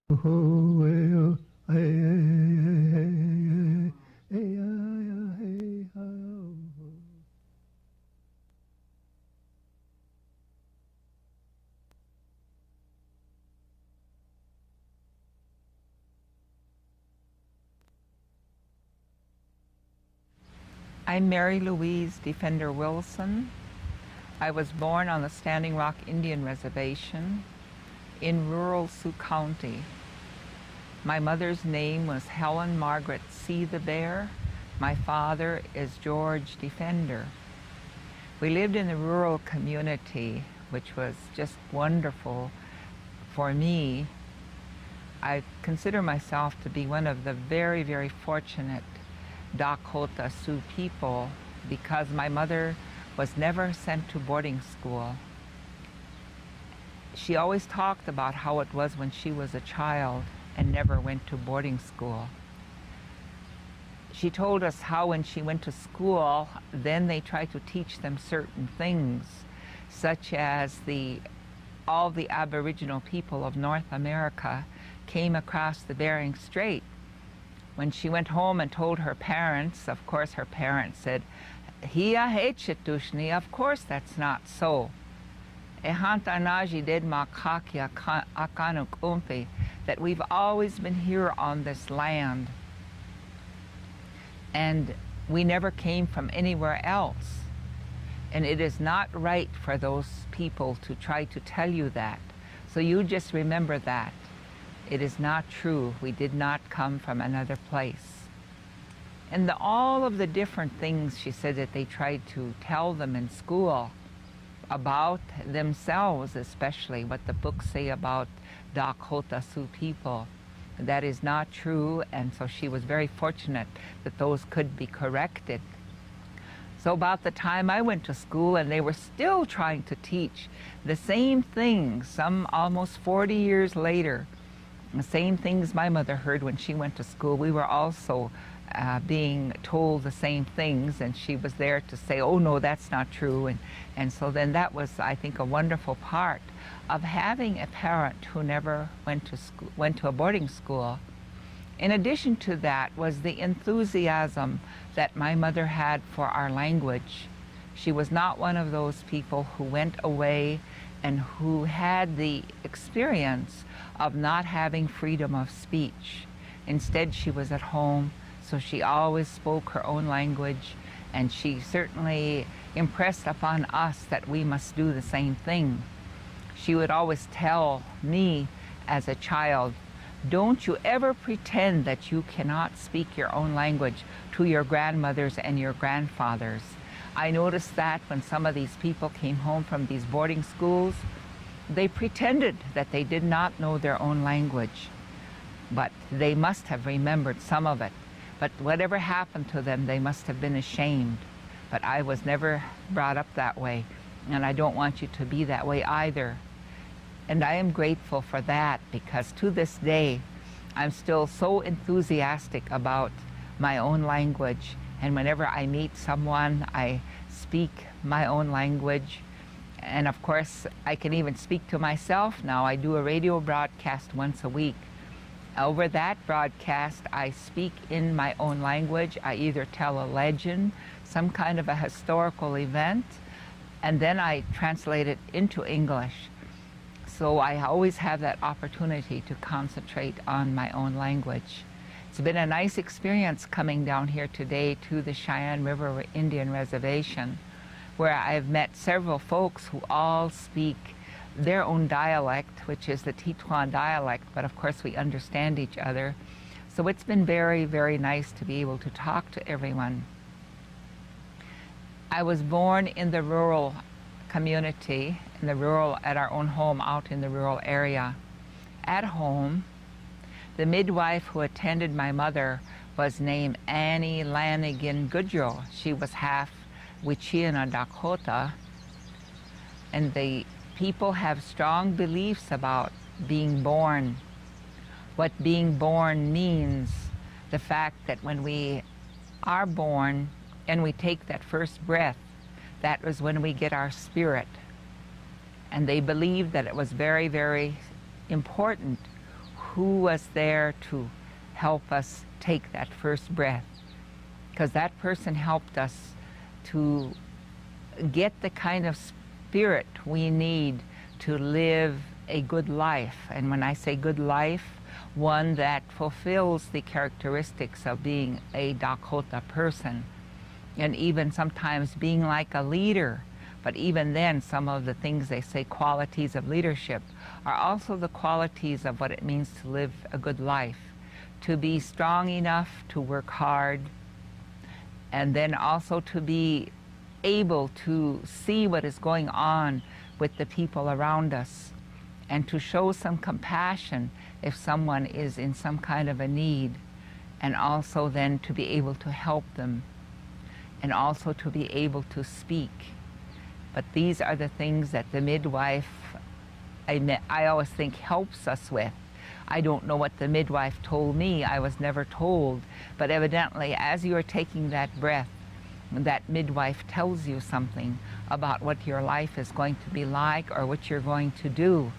I'm Mary Louise Defender Wilson. I was born on the Standing Rock Indian Reservation in rural Sioux County. My mother's name was Helen Margaret C. the Bear. My father is George Defender. We lived in a rural community, which was just wonderful for me. I consider myself to be one of the very, very fortunate Dakota Sioux people because my mother was never sent to boarding school. She always talked about how it was when she was a child and never went to boarding school. She told us how when she went to school, then they tried to teach them certain things, such as all the Aboriginal people of North America came across the Bering Strait. When she went home and told her parents, of course her parents said, "Hiya hechetushni, of course that's not so. Ehantanaji did makakia akanuk umpi, that we've always been here on this land. And we never came from anywhere else. And it is not right for those people to try to tell you that. So you just remember that. It is not true. We did not come from another place." And all of the different things she said that they tried to tell them in school about themselves, especially what the books say about Dakota Sioux people, that is not true. And so she was very fortunate that those could be corrected. So about the time I went to school and they were still trying to teach the same things, some almost 40 years later, the same things my mother heard when she went to school. We were also being told the same things, and she was there to say, "Oh no, that's not true." And so then that was, I think, a wonderful part of having a parent who never went to a boarding school. In addition to that was the enthusiasm that my mother had for our language. She was not one of those people who went away and who had the experience of not having freedom of speech. Instead, she was at home, so she always spoke her own language, and she certainly impressed upon us that we must do the same thing. She would always tell me as a child, "Don't you ever pretend that you cannot speak your own language to your grandmothers and your grandfathers." I noticed that when some of these people came home from these boarding schools, they pretended that they did not know their own language, but they must have remembered some of it. But whatever happened to them, they must have been ashamed. But I was never brought up that way, and I don't want you to be that way either. And I am grateful for that, because to this day, I'm still so enthusiastic about my own language. And whenever I meet someone, I speak my own language. And of course, I can even speak to myself now. I do a radio broadcast once a week. Over that broadcast, I speak in my own language. I either tell a legend, some kind of a historical event, and then I translate it into English. So I always have that opportunity to concentrate on my own language. It's been a nice experience coming down here today to the Cheyenne River Indian Reservation, where I've met several folks who all speak their own dialect, which is the Tetuan dialect, but of course we understand each other. So it's been very, very nice to be able to talk to everyone. I was born in the rural community, at our own home out in the rural area. At home, the midwife who attended my mother was named Annie Lanigan Goodrow. She was half Wichita Dakota, and the people have strong beliefs about being born, what being born means, the fact that when we are born and we take that first breath, that was when we get our spirit. And they believed that it was very, very important who was there to help us take that first breath, because that person helped us to get the kind of spirit we need to live a good life. And when I say good life, one that fulfills the characteristics of being a Dakota person, and even sometimes being like a leader. But even then, some of the things they say qualities of leadership are also the qualities of what it means to live a good life, to be strong enough to work hard, and then also to be able to see what is going on with the people around us, and to show some compassion if someone is in some kind of a need, and also then to be able to help them, and also to be able to speak. But these are the things that the midwife, I always think, helps us with. I don't know what the midwife told me. I was never told. But evidently, as you are taking that breath, that midwife tells you something about what your life is going to be like or what you're going to do.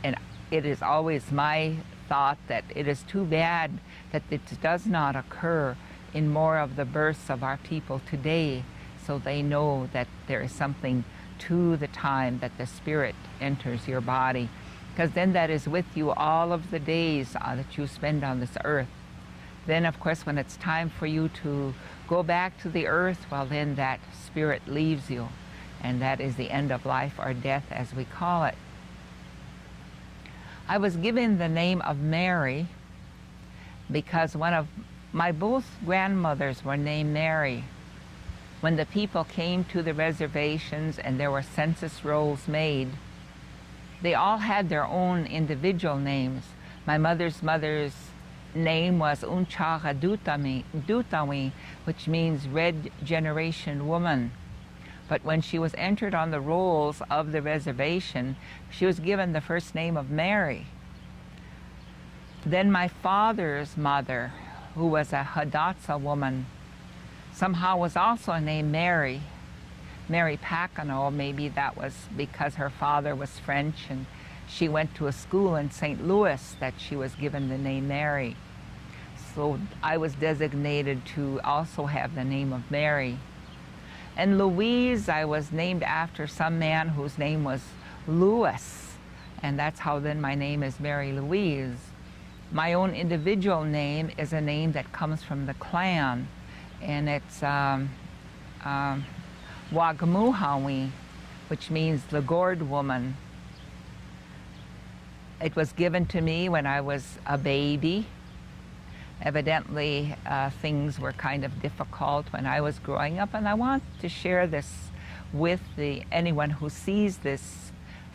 And it is always my thought that it is too bad that it does not occur in more of the births of our people today, so they know that there is something to the time that the spirit enters your body, because then that is with you all of the days that you spend on this earth. Then, of course, when it's time for you to go back to the earth, well, then that spirit leaves you, and that is the end of life, or death as we call it. I was given the name of Mary because one of my both grandmothers were named Mary. When the people came to the reservations and there were census rolls made, they all had their own individual names. My mother's name was Unchaha Dutawi, which means Red Generation Woman. But when she was entered on the rolls of the reservation, she was given the first name of Mary. Then my father's mother, who was a Hidatsa woman, somehow was also named Mary. Mary Packano, maybe that was because her father was French and she went to a school in St. Louis that she was given the name Mary. So I was designated to also have the name of Mary. And Louise, I was named after some man whose name was Louis, and that's how then my name is Mary Louise. My own individual name is a name that comes from the clan, and it's Wagamuhawi, which means the gourd woman. It was given to me when I was a baby. Evidently, things were kind of difficult when I was growing up, and I want to share this with anyone who sees this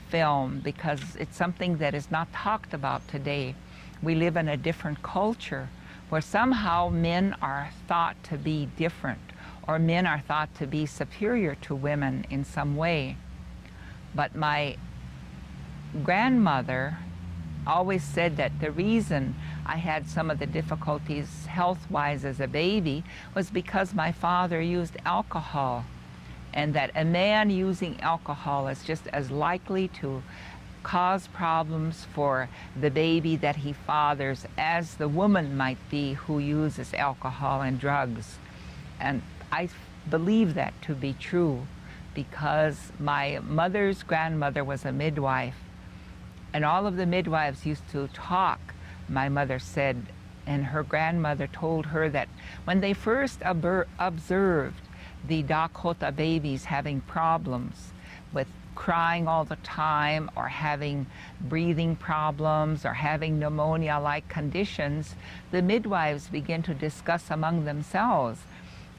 film, because it's something that is not talked about today. We live in a different culture where somehow men are thought to be different, or men are thought to be superior to women in some way. But my grandmother always said that the reason I had some of the difficulties health-wise as a baby was because my father used alcohol, and that a man using alcohol is just as likely to cause problems for the baby that he fathers as the woman might be who uses alcohol and drugs. And I believe that to be true because my mother's grandmother was a midwife, and all of the midwives used to talk, my mother said, and her grandmother told her that when they first observed the Dakota babies having problems with crying all the time, or having breathing problems, or having pneumonia-like conditions, the midwives began to discuss among themselves,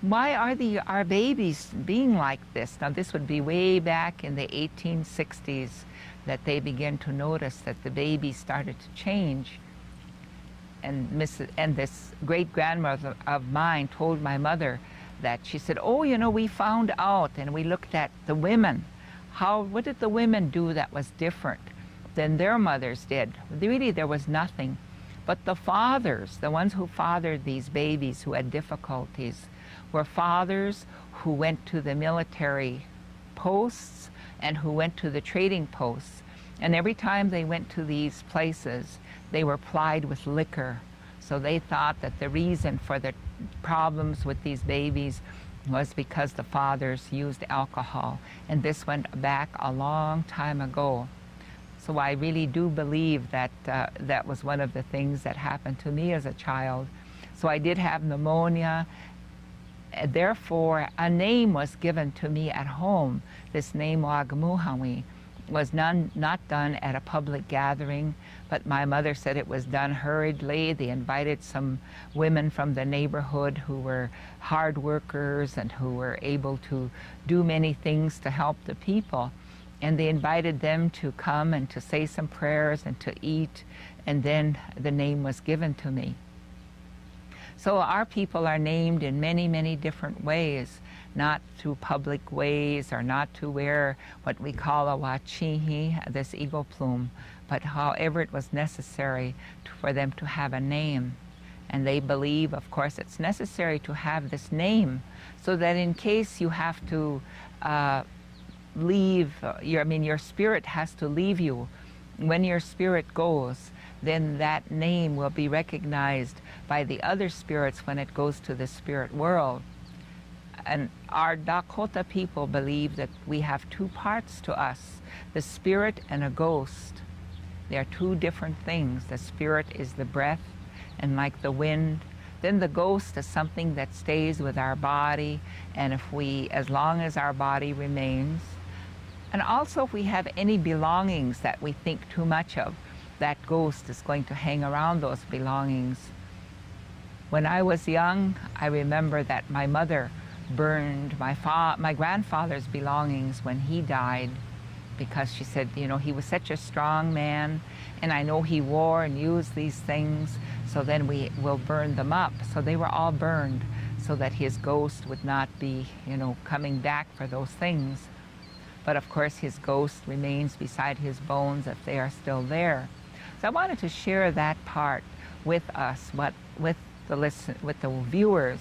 why are our babies being like this? Now, this would be way back in the 1860s that they began to notice that the babies started to change. And this great-grandmother of mine told my mother that, she said, oh, you know, we found out and we looked at the women. What did the women do that was different than their mothers did? Really, there was nothing. But the fathers, the ones who fathered these babies who had difficulties, were fathers who went to the military posts and who went to the trading posts. And every time they went to these places, they were plied with liquor. So they thought that the reason for the problems with these babies was because the fathers used alcohol. And this went back a long time ago. So I really do believe that that was one of the things that happened to me as a child. So I did have pneumonia. Therefore, a name was given to me at home. This name, Wagamuhawi, was not done at a public gathering, but my mother said it was done hurriedly. They invited some women from the neighborhood who were hard workers and who were able to do many things to help the people. And they invited them to come and to say some prayers and to eat, and then the name was given to me. So our people are named in many, many different ways, not through public ways or not to wear what we call a wachihi, this eagle plume, but however it was necessary for them to have a name. And they believe, of course, it's necessary to have this name so that in case you have to leave, your spirit has to leave you. When your spirit goes, then that name will be recognized by the other spirits when it goes to the spirit world. And our Dakota people believe that we have two parts to us, the spirit and a ghost. They are two different things. The spirit is the breath, and like the wind. Then the ghost is something that stays with our body, and as long as our body remains. And also if we have any belongings that we think too much of, that ghost is going to hang around those belongings. When I was young, I remember that my mother burned my grandfather's belongings when he died, because she said, he was such a strong man, and I know he wore and used these things, so then we will burn them up. So they were all burned so that his ghost would not be, coming back for those things. But of course his ghost remains beside his bones if they are still there. So I wanted to share that part with us, with the viewers,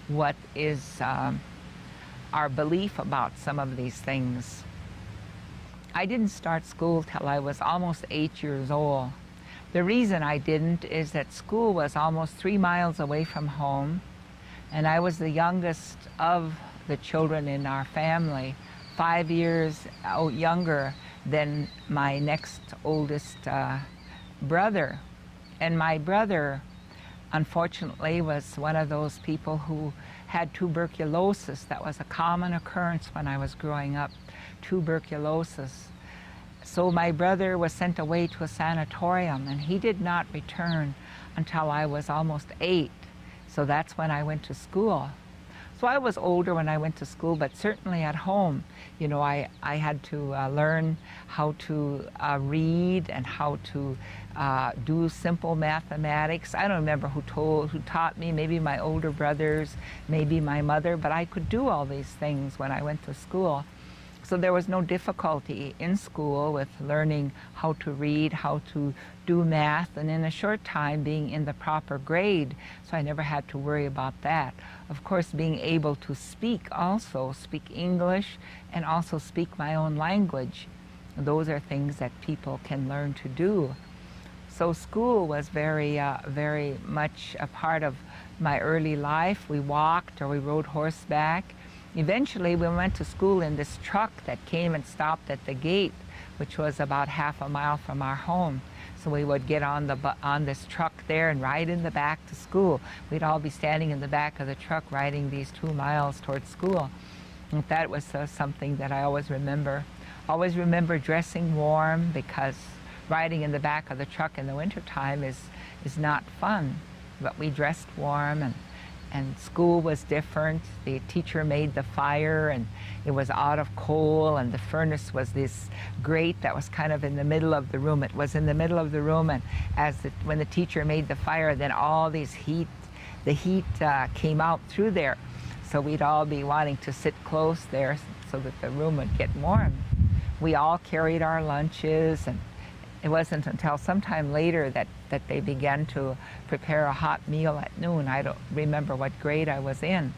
what is our belief about some of these things. I didn't start school till I was almost 8 years old. The reason I didn't is that school was almost 3 miles away from home, and I was the youngest of the children in our family, 5 years younger than my next oldest brother. And my brother, unfortunately, was one of those people who had tuberculosis. That was a common occurrence when I was growing up, tuberculosis. So my brother was sent away to a sanatorium, and he did not return until I was almost 8. So that's when I went to school. So I was older when I went to school, but certainly at home, I had to learn how to read and how to do simple mathematics. I don't remember who taught me, maybe my older brothers, maybe my mother, but I could do all these things when I went to school. So there was no difficulty in school with learning how to read, how to do math, and in a short time being in the proper grade, so I never had to worry about that. Of course, being able to speak English, and also speak my own language. Those are things that people can learn to do. So school was very much a part of my early life. We walked or we rode horseback. Eventually, we went to school in this truck that came and stopped at the gate, which was about half a mile from our home. So we would get on this truck there and ride in the back to school. We'd all be standing in the back of the truck riding these 2 miles towards school. And that was something that I always remember. Always remember dressing warm, because riding in the back of the truck in the wintertime is not fun. But we dressed warm, and school was different. The teacher made the fire, and it was out of coal, and the furnace was this grate that was kind of in the middle of the room. It was in the middle of the room, and when the teacher made the fire, then all the heat came out through there. So we'd all be wanting to sit close there so that the room would get warm. We all carried our lunches, and it wasn't until sometime later that they began to prepare a hot meal at noon. I don't remember what grade I was in.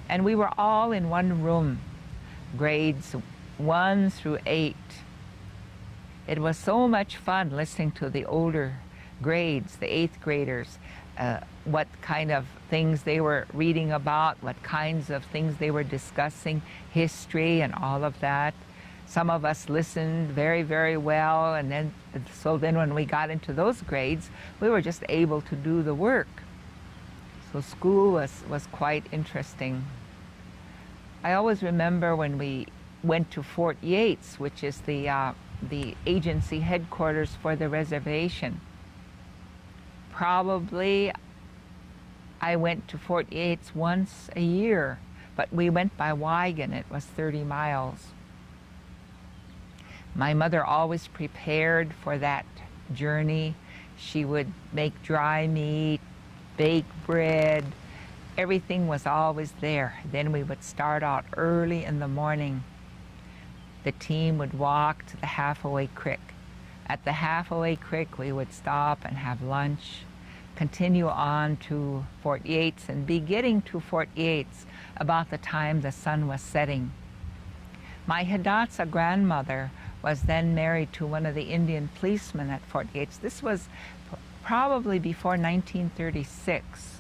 And we were all in one room, grades 1 through 8. It was so much fun listening to the older grades, the 8th graders, what kind of things they were reading about, what kinds of things they were discussing, history and all of that. Some of us listened very, very well, and then when we got into those grades, we were just able to do the work. So school was quite interesting. I always remember when we went to Fort Yates, which is the agency headquarters for the reservation. Probably I went to Fort Yates once a year, but we went by wagon. It was 30 miles. My mother always prepared for that journey. She would make dry meat, bake bread. Everything was always there. Then we would start out early in the morning. The team would walk to the Halfway Creek. At the Halfway Creek, we would stop and have lunch, continue on to Fort Yates, and be getting to Fort Yates about the time the sun was setting. My Hidatsa grandmother was then married to one of the Indian policemen at Fort Yates. This was probably before 1936.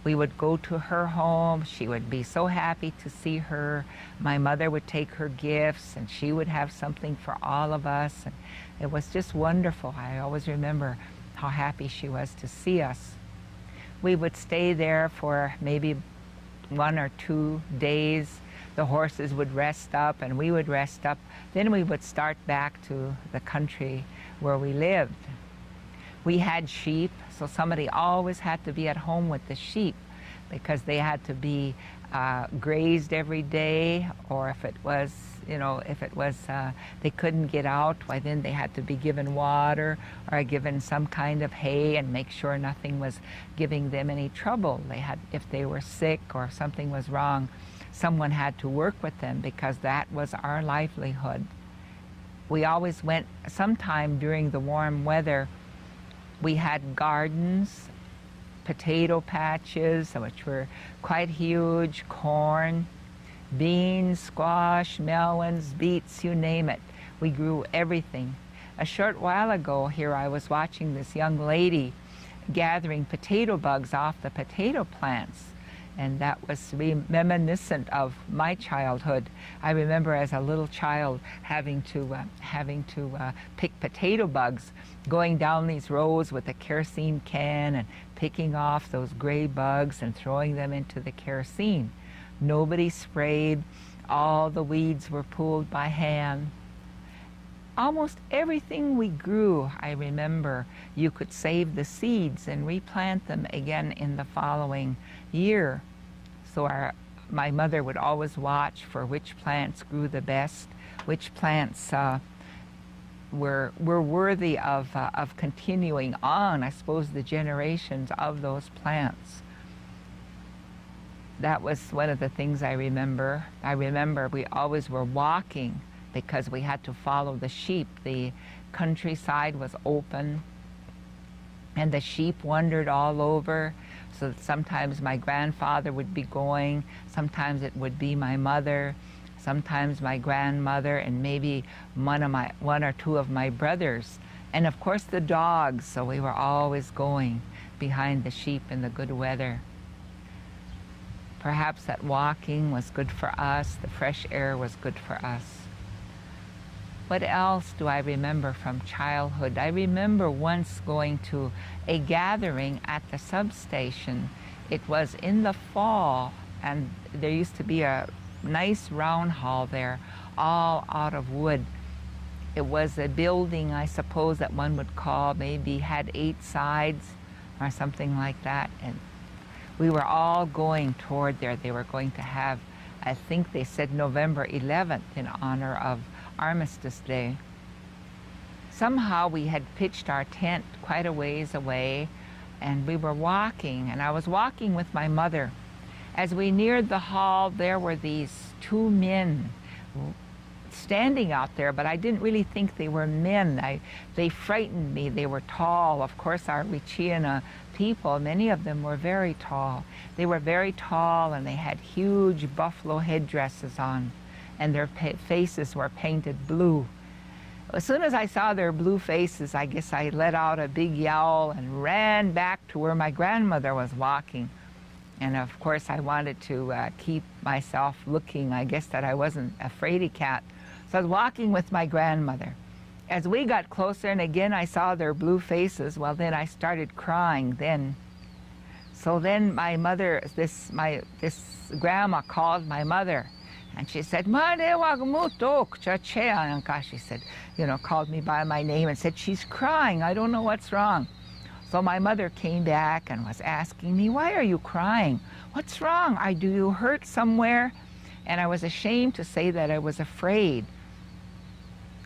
We would go to her home. She would be so happy to see her. My mother would take her gifts, and she would have something for all of us. And it was just wonderful. I always remember how happy she was to see us. We would stay there for maybe 1 or 2 days. The horses would rest up, and we would rest up. Then we would start back to the country where we lived. We had sheep, so somebody always had to be at home with the sheep because they had to be grazed every day, or if it was, they couldn't get out, why then they had to be given water or given some kind of hay and make sure nothing was giving them any trouble. If they were sick or something was wrong, someone had to work with them because that was our livelihood. We always went sometime during the warm weather. We had gardens, potato patches, which were quite huge, corn, beans, squash, melons, beets, you name it. We grew everything. A short while ago here I was watching this young lady gathering potato bugs off the potato plants. And that was reminiscent of my childhood. I remember as a little child having to pick potato bugs, going down these rows with a kerosene can and picking off those gray bugs and throwing them into the kerosene. Nobody sprayed. All the weeds were pulled by hand. Almost everything we grew, I remember, you could save the seeds and replant them again in the following year. So my mother would always watch for which plants grew the best, which plants were worthy of continuing on, I suppose, the generations of those plants. That was one of the things I remember. I remember we always were walking because we had to follow the sheep. The countryside was open, and the sheep wandered all over. So sometimes my grandfather would be going, sometimes it would be my mother, sometimes my grandmother, and maybe one or two of my brothers. And of course the dogs, so we were always going behind the sheep in the good weather. Perhaps that walking was good for us, the fresh air was good for us. What else do I remember from childhood? I remember once going to a gathering at the substation. It was in the fall, and there used to be a nice round hall there, all out of wood. It was a building, I suppose, that one would call, maybe had 8 sides or something like that. And we were all going toward there. They were going to have, I think they said November 11th in honor of Armistice Day. Somehow we had pitched our tent quite a ways away, and we were walking, and I was walking with my mother. As we neared the hall, there were these 2 men standing out there, but I didn't really think they were men. They frightened me. They were tall. Of course, our Wichiana people, many of them were very tall. They were very tall, and they had huge buffalo headdresses on, and their faces were painted blue. As soon as I saw their blue faces, I guess I let out a big yowl and ran back to where my grandmother was walking. And of course I wanted to keep myself looking, I guess, that I wasn't a fraidy cat. So I was walking with my grandmother. As we got closer and again I saw their blue faces, well then I started crying then. So then my mother, this grandma called my mother and she said, she said, you know, called me by my name and said, she's crying, I don't know what's wrong. So my mother came back and was asking me, why are you crying? What's wrong? Do you hurt somewhere? And I was ashamed to say that I was afraid.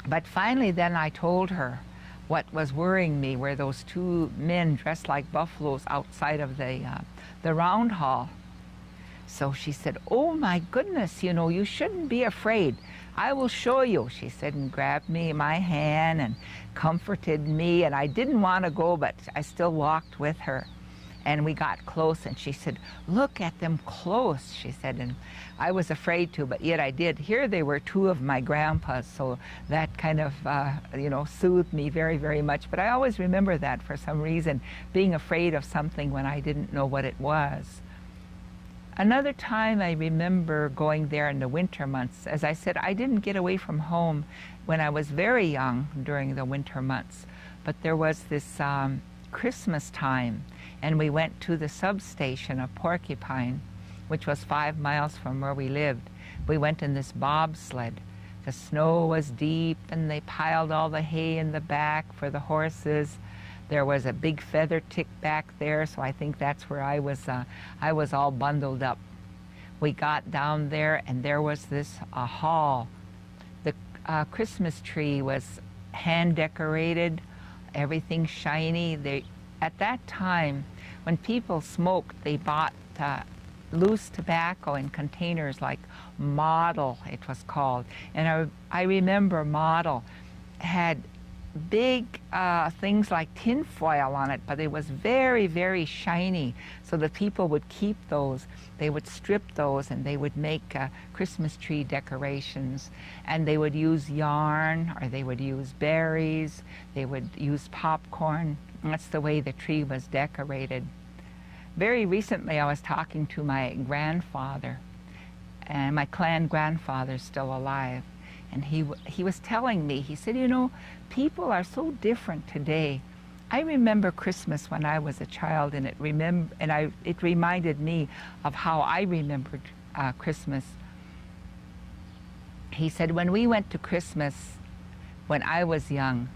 But finally then I told her what was worrying me were those two men dressed like buffaloes outside of the round hall. So she said, oh my goodness, you know, you shouldn't be afraid. I will show you, she said, and grabbed me my hand and comforted me. And I didn't want to go, but I still walked with her. And we got close, and she said, look at them close, she said. And I was afraid to, but yet I did. Here they were two of my grandpas, so that kind of, you know, soothed me very, very much. But I always remember that for some reason, being afraid of something when I didn't know what it was. Another time I remember going there in the winter months. As I said, I didn't get away from home when I was very young during the winter months. But there was this Christmas time, and we went to the substation of Porcupine, which was 5 miles from where we lived. We went in this bobsled. The snow was deep, and they piled all the hay in the back for the horses. There was a big feather tick back there, so I think that's where I was all bundled up. We got down there, and there was this hall. The Christmas tree was hand decorated, everything shiny. At that time, when people smoked, they bought loose tobacco in containers like Model, it was called. And I remember Model had big things like tin foil on it, but it was very, very shiny. So the people would keep those. They would strip those, and they would make Christmas tree decorations. And they would use yarn, or they would use berries. They would use popcorn. And that's the way the tree was decorated. Very recently, I was talking to my grandfather, and my clan grandfather's still alive. And he was telling me, he said, you know, people are so different today. I remember Christmas when I was a child, and it reminded me of how I remembered Christmas. He said, when we went to Christmas when I was young,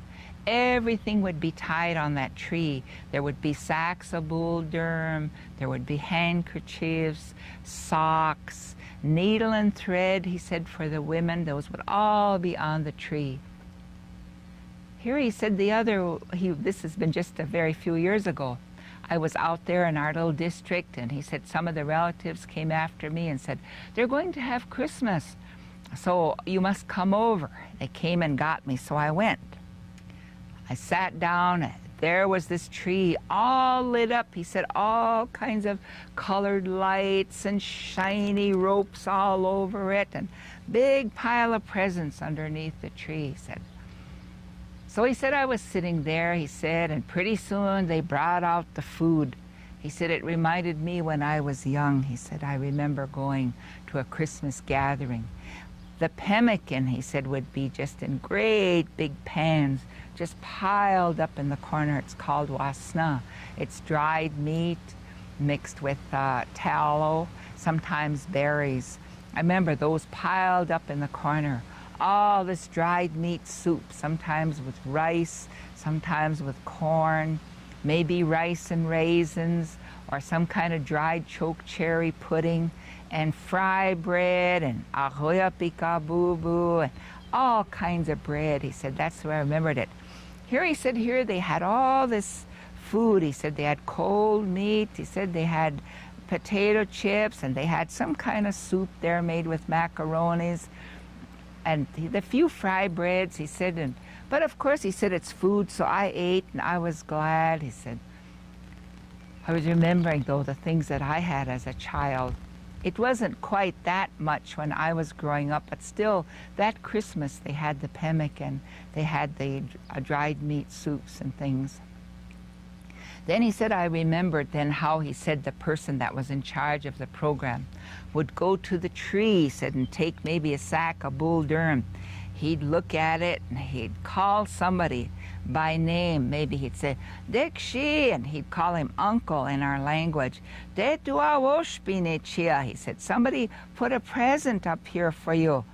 everything would be tied on that tree. There would be sacks of bull durham, there would be handkerchiefs, socks, needle and thread, he said, for the women. Those would all be on the tree. Here he said this has been just a very few years ago. I was out there in our little district, and he said some of the relatives came after me and said, they're going to have Christmas, so you must come over. They came and got me, so I went. I sat down. There was this tree all lit up. He said all kinds of colored lights and shiny ropes all over it, and big pile of presents underneath the tree, he said. So he said I was sitting there, he said, and pretty soon they brought out the food. He said it reminded me when I was young. He said I remember going to a Christmas gathering. The pemmican, he said, would be just in great big pans, just piled up in the corner. It's called wasna. It's dried meat mixed with tallow, sometimes berries. I remember those piled up in the corner. All this dried meat soup, sometimes with rice, sometimes with corn, maybe rice and raisins, or some kind of dried choke cherry pudding, and fry bread, and ahoya pikabubu, and all kinds of bread. He said that's where I remembered it. Here he said, here they had all this food. He said they had cold meat. He said they had potato chips, and they had some kind of soup there made with macaronis, and the few fry breads, he said. But of course, he said, it's food, so I ate, and I was glad. He said, I was remembering, though, the things that I had as a child. It wasn't quite that much when I was growing up, but still, that Christmas they had the pemmican, they had the dried meat soups and things. Then he said, I remembered then how he said the person that was in charge of the program would go to the tree, he said, and take maybe a sack of bull durham. He'd look at it and he'd call somebody by name. Maybe he'd say, Dixie, and he'd call him uncle in our language. He said, somebody put a present up here for you.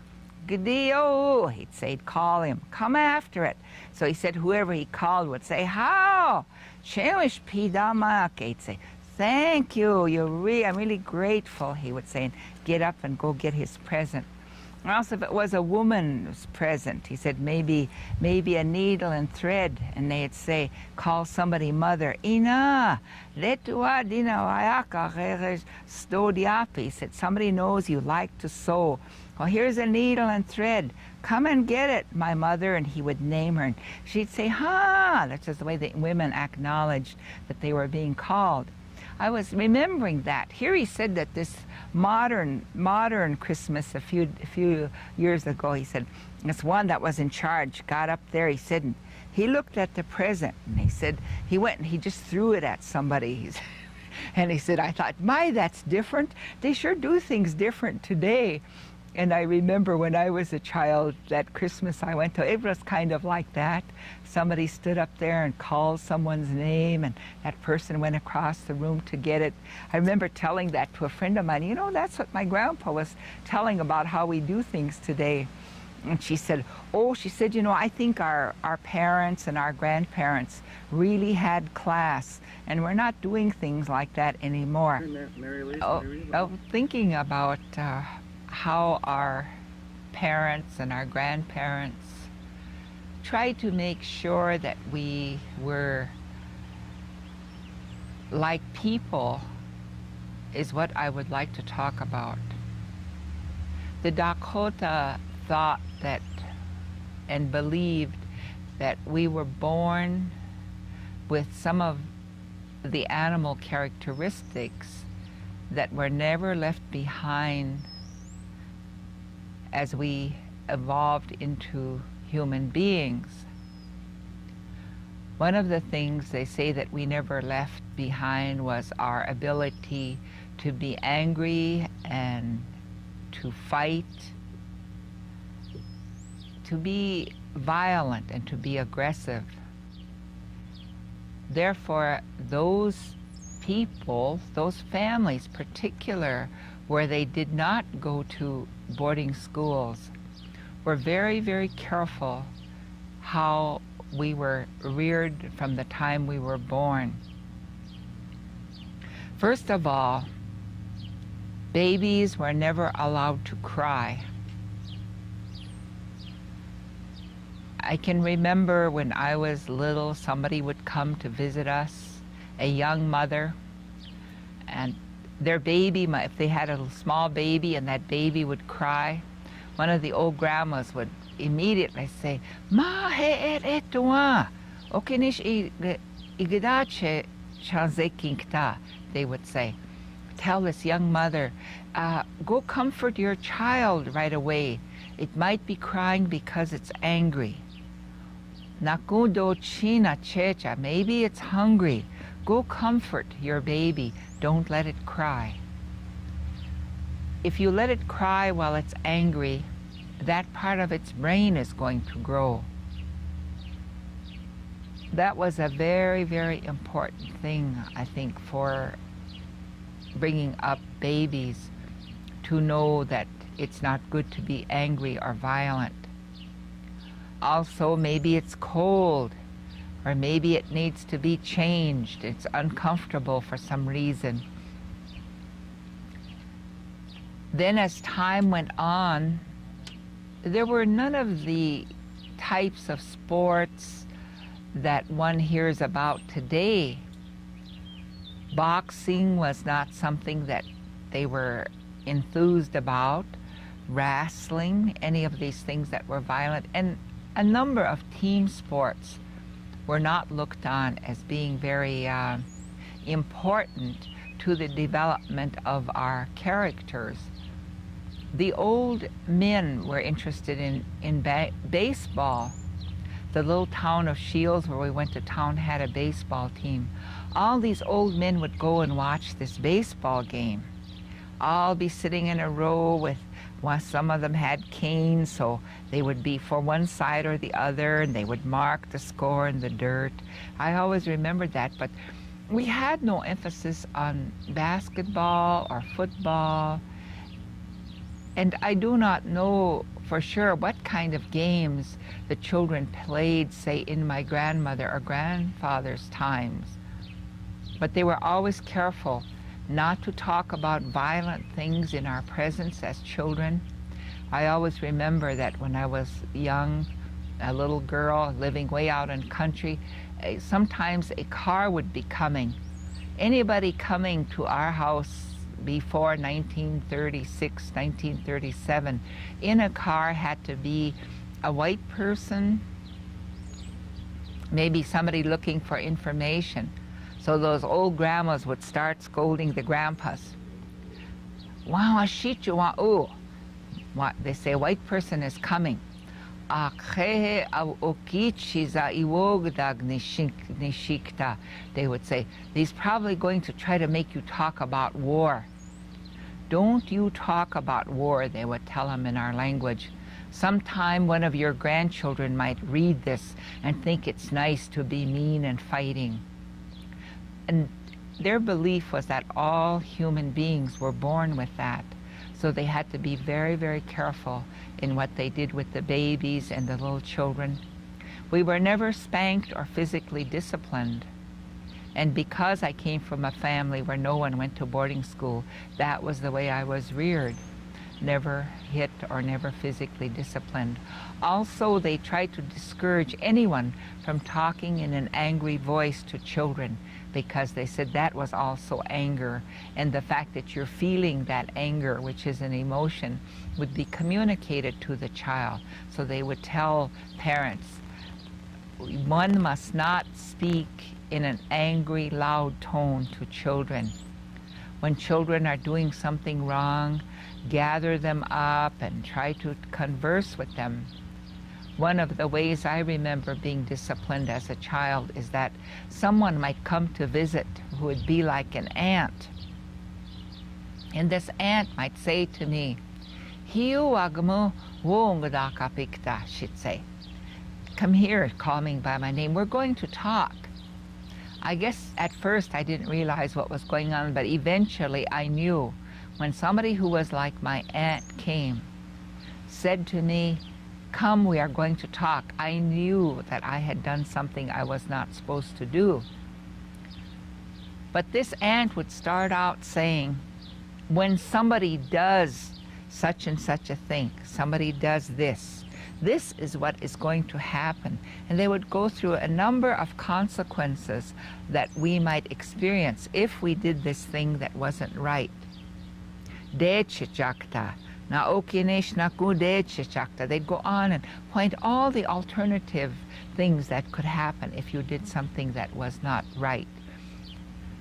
Gdio, he'd say, he'd call him, come after it. So he said whoever he called would say, how? Chemish pidamak, he'd say, thank you, I'm really grateful, he would say, and get up and go get his present. Or else if it was a woman's present, he said maybe a needle and thread, and they'd say, call somebody mother. Ina, letua dina ayaka stodiapi. He said, somebody knows you like to sew. Well, here's a needle and thread. Come and get it, my mother. And he would name her, and she'd say, ha. That's just the way the women acknowledged that they were being called. I was remembering that. Here he said that this modern Christmas a few years ago, he said, this one that was in charge got up there, he said, and he looked at the present, and he said, he went and he just threw it at somebody. And he said, I thought, my, that's different. They sure do things different today. And I remember when I was a child, that Christmas I went to, it was kind of like that. Somebody stood up there and called someone's name, and that person went across the room to get it. I remember telling that to a friend of mine. You know, that's what my grandpa was telling about how we do things today. And she said, oh, she said, you know, I think our parents and our grandparents really had class, and we're not doing things like that anymore. Mary Louise, thinking about how our parents and our grandparents tried to make sure that we were like people is what I would like to talk about. The Dakota thought that and believed that we were born with some of the animal characteristics that were never left behind as we evolved into human beings. One of the things they say that we never left behind was our ability to be angry and to fight, to be violent and to be aggressive. Therefore, those people, those families particular, where they did not go to boarding schools, were very, very careful how we were reared from the time we were born. First of all, babies were never allowed to cry. I can remember when I was little, somebody would come to visit us, a young mother, and their baby, if they had a small baby and that baby would cry, one of the old grandmas would immediately say, Ma he etua, okinish igadache chanzekinkta, they would say. Tell this young mother, go comfort your child right away. It might be crying because it's angry. Nakudo china checha, maybe it's hungry. Go comfort your baby. Don't let it cry. If you let it cry while it's angry, that part of its brain is going to grow. That was a very, very important thing, I think, for bringing up babies, to know that it's not good to be angry or violent. Also, maybe it's cold, or maybe it needs to be changed. It's uncomfortable for some reason. Then as time went on, there were none of the types of sports that one hears about today. Boxing was not something that they were enthused about. Wrestling, any of these things that were violent, and a number of team sports were not looked on as being very important to the development of our characters. The old men were interested in baseball. The little town of Shields, where we went to town, had a baseball team. All these old men would go and watch this baseball game. All be sitting in a row with, well, some of them had canes, so they would be for one side or the other, and they would mark the score in the dirt. I always remembered that, but we had no emphasis on basketball or football. And I do not know for sure what kind of games the children played, say, in my grandmother or grandfather's times. But they were always careful not to talk about violent things in our presence as children. I always remember that when I was young, a little girl living way out in country, sometimes a car would be coming. Anybody coming to our house before 1936, 1937, in a car had to be a white person, maybe somebody looking for information. So those old grandmas would start scolding the grandpas. Wow, they say a white person is coming. They would say, he's probably going to try to make you talk about war. Don't you talk about war, they would tell them in our language. Sometime one of your grandchildren might read this and think it's nice to be mean and fighting. And their belief was that all human beings were born with that. So they had to be very, very careful in what they did with the babies and the little children. We were never spanked or physically disciplined. And because I came from a family where no one went to boarding school, that was the way I was reared. Never hit or never physically disciplined. Also, they tried to discourage anyone from talking in an angry voice to children, because they said that was also anger, and the fact that you're feeling that anger, which is an emotion, would be communicated to the child. So they would tell parents, one must not speak in an angry, loud tone to children. When children are doing something wrong, gather them up and try to converse with them. One of the ways I remember being disciplined as a child is that someone might come to visit who would be like an aunt. And this aunt might say to me, she'd say, come here, call me by my name, we're going to talk. I guess at first I didn't realize what was going on, but eventually I knew. When somebody who was like my aunt came, said to me, come, we are going to talk, I knew that I had done something I was not supposed to do. But this aunt would start out saying, when somebody does such and such a thing, somebody does this, this is what is going to happen. And they would go through a number of consequences that we might experience if we did this thing that wasn't right. They'd go on and point all the alternative things that could happen if you did something that was not right.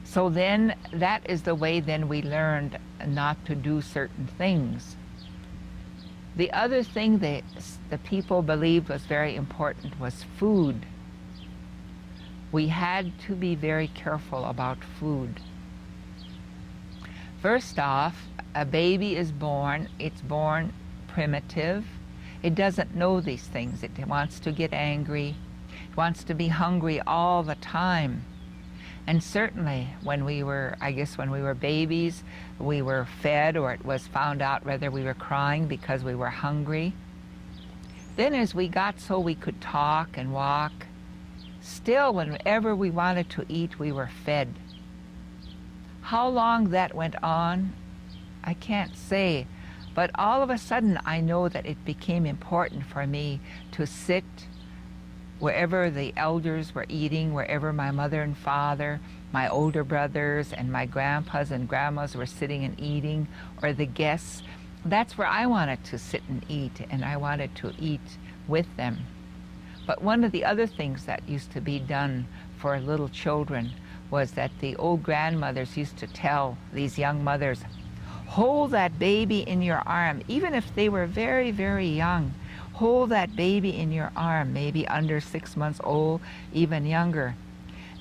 So then that is the way then we learned not to do certain things. The other thing that the people believed was very important was food. We had to be very careful about food. First off, a baby is born, it's born primitive. It doesn't know these things. It wants to get angry. It wants to be hungry all the time. And certainly when we were, when we were babies, we were fed, or it was found out whether we were crying because we were hungry. Then as we got so we could talk and walk, still whenever we wanted to eat, we were fed. How long that went on, I can't say, but all of a sudden I know that it became important for me to sit wherever the elders were eating, wherever my mother and father, my older brothers, and my grandpas and grandmas were sitting and eating, or the guests. That's where I wanted to sit and eat, and I wanted to eat with them. But one of the other things that used to be done for little children was that the old grandmothers used to tell these young mothers, hold that baby in your arm, even if they were very, very young. Hold that baby in your arm, maybe under 6 months old, even younger,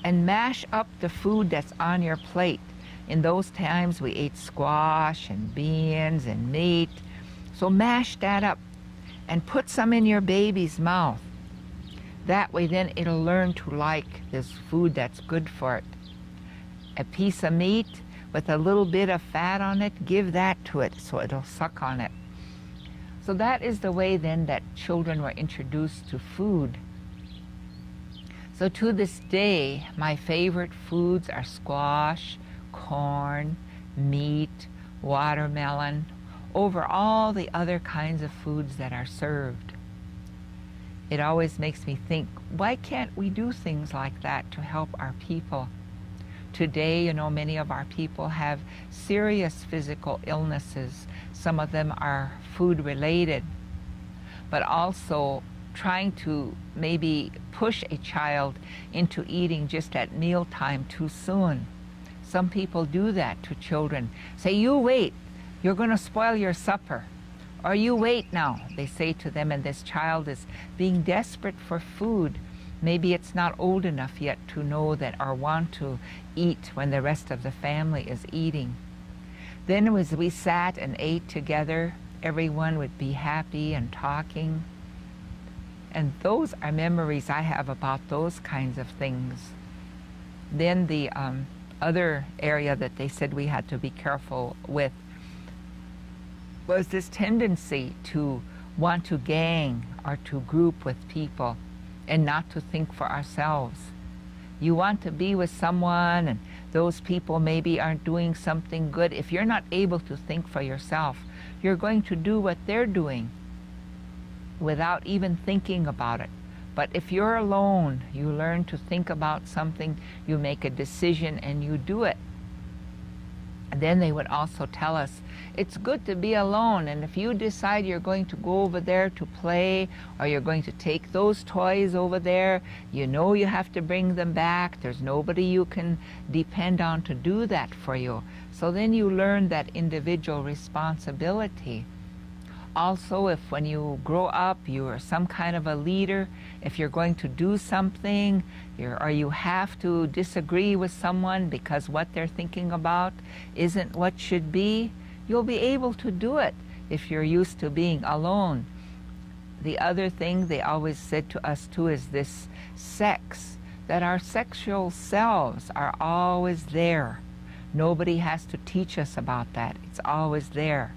and mash up the food that's on your plate. In those times, we ate squash and beans and meat. So mash that up and put some in your baby's mouth. That way then it'll learn to like this food that's good for it. A piece of meat with a little bit of fat on it, give that to it so it'll suck on it. So that is the way then that children were introduced to food. So to this day, my favorite foods are squash, corn, meat, watermelon, over all the other kinds of foods that are served. It always makes me think, why can't we do things like that to help our people? Today, you know, many of our people have serious physical illnesses. Some of them are food related, but also trying to maybe push a child into eating just at mealtime too soon. Some people do that to children. Say, you wait, you're going to spoil your supper. Or you wait now, they say to them, and this child is being desperate for food. Maybe it's not old enough yet to know that or want to eat when the rest of the family is eating. Then as we sat and ate together, everyone would be happy and talking. And those are memories I have about those kinds of things. Then the other area that they said we had to be careful with was this tendency to want to gang or to group with people and not to think for ourselves. You want to be with someone and those people maybe aren't doing something good. If you're not able to think for yourself, you're going to do what they're doing without even thinking about it. But if you're alone, you learn to think about something, you make a decision and you do it. And then they would also tell us, it's good to be alone, and if you decide you're going to go over there to play, or you're going to take those toys over there, you know you have to bring them back. There's nobody you can depend on to do that for you. So then you learn that individual responsibility. Also, if when you grow up, you are some kind of a leader, if you're going to do something, or you have to disagree with someone because what they're thinking about isn't what should be, you'll be able to do it if you're used to being alone. The other thing they always said to us too is this sex, that our sexual selves are always there. Nobody has to teach us about that. It's always there.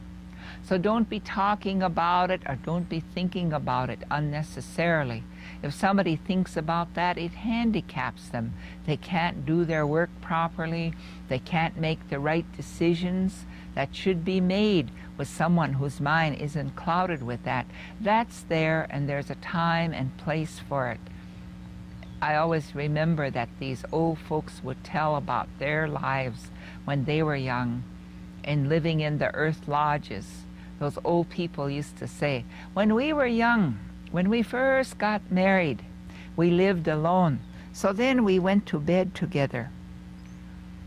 So don't be talking about it or don't be thinking about it unnecessarily. If somebody thinks about that, it handicaps them. They can't do their work properly. They can't make the right decisions that should be made with someone whose mind isn't clouded with that. That's there, and there's a time and place for it. I always remember that these old folks would tell about their lives when they were young and living in the earth lodges. Those old people used to say, when we were young, when we first got married, we lived alone. So then we went to bed together.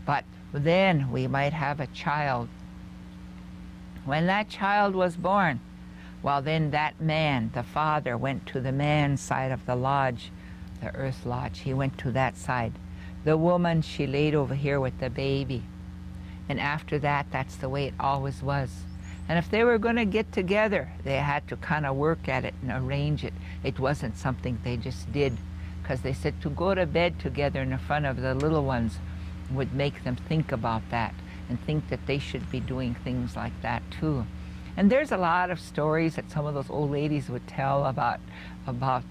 But then we might have a child. When that child was born, well then that man, the father, went to the man's side of the lodge, the earth lodge. He went to that side. The woman, she laid over here with the baby. And after that, that's the way it always was. And if they were going to get together, they had to kind of work at it and arrange it. It wasn't something they just did, because they said to go to bed together in front of the little ones would make them think about that and think that they should be doing things like that too. And there's a lot of stories that some of those old ladies would tell about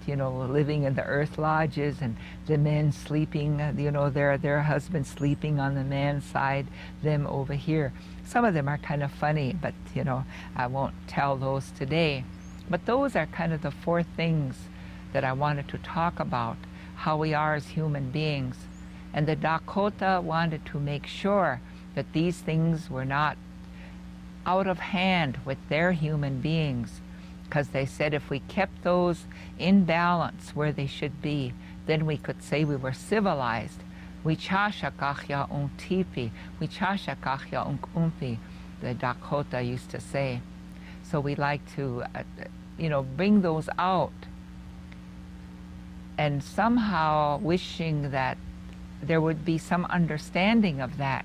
you know, living in the earth lodges and the men sleeping, you know, their husbands sleeping on the man's side, them over here. Some of them are kind of funny, but you know, I won't tell those today. But those are kind of the four things that I wanted to talk about, how we are as human beings. And the Dakota wanted to make sure that these things were not out of hand with their human beings, because they said if we kept those in balance where they should be, then we could say we were civilized. Wichasha kachya ung tipi, wichasha kachya ung umpi, the Dakota used to say. So we like to, bring those out, and somehow wishing that there would be some understanding of that.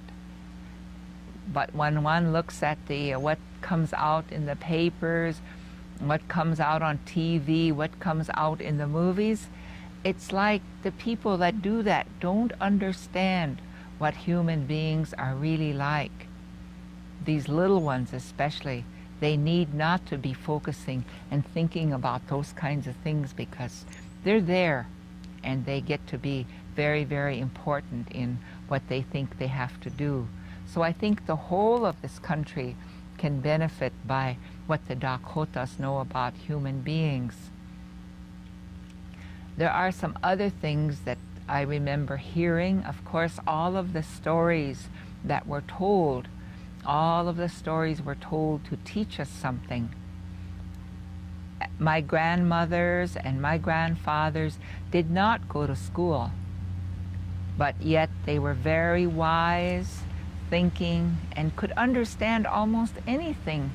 But when one looks at what comes out in the papers, what comes out on TV, what comes out in the movies, it's like the people that do that don't understand what human beings are really like. These little ones especially, they need not to be focusing and thinking about those kinds of things, because they're there and they get to be very, very important in what they think they have to do. So I think the whole of this country can benefit by what the Dakotas know about human beings. There are some other things that I remember hearing. Of course, all of the stories that were told, all of the stories were told to teach us something. My grandmothers and my grandfathers did not go to school, but yet they were very wise, thinking, and could understand almost anything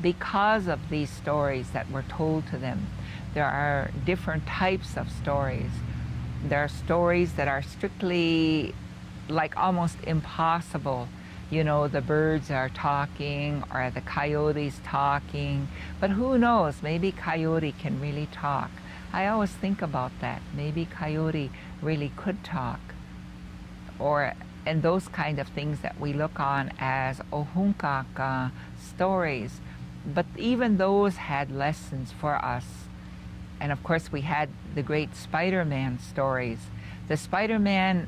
because of these stories that were told to them. There are different types of stories. There are stories that are strictly like almost impossible. You know, the birds are talking or the coyotes talking, but who knows, maybe coyote can really talk. I always think about that. Maybe coyote really could talk. And those kind of things that we look on as ohunkaka stories. But even those had lessons for us. And of course we had the great Spider-Man stories. The Spider-Man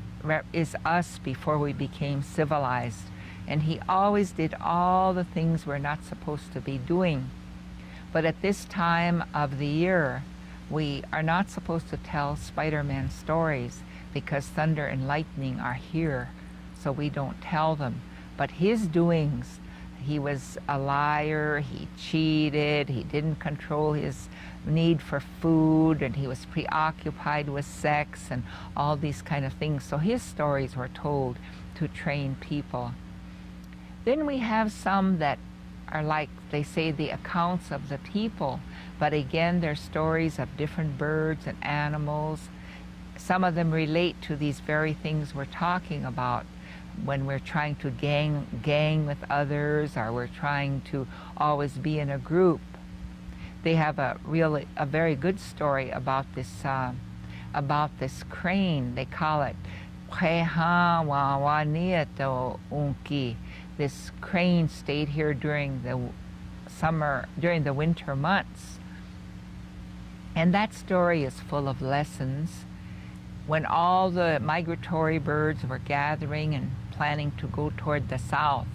is us before we became civilized. And he always did all the things we're not supposed to be doing. But at this time of the year, we are not supposed to tell Spider-Man stories because thunder and lightning are here. So we don't tell them. But his doings, he was a liar, he cheated, he didn't control his need for food, and he was preoccupied with sex and all these kind of things. So his stories were told to train people. Then we have some that are like, they say, the accounts of the people, but again, they're stories of different birds and animals. Some of them relate to these very things we're talking about when we're trying to gang with others, or we're trying to always be in a group. They have a very good story about this crane. They call it unki. This crane stayed here during the winter months. And that story is full of lessons. When all the migratory birds were gathering and planning to go toward the south,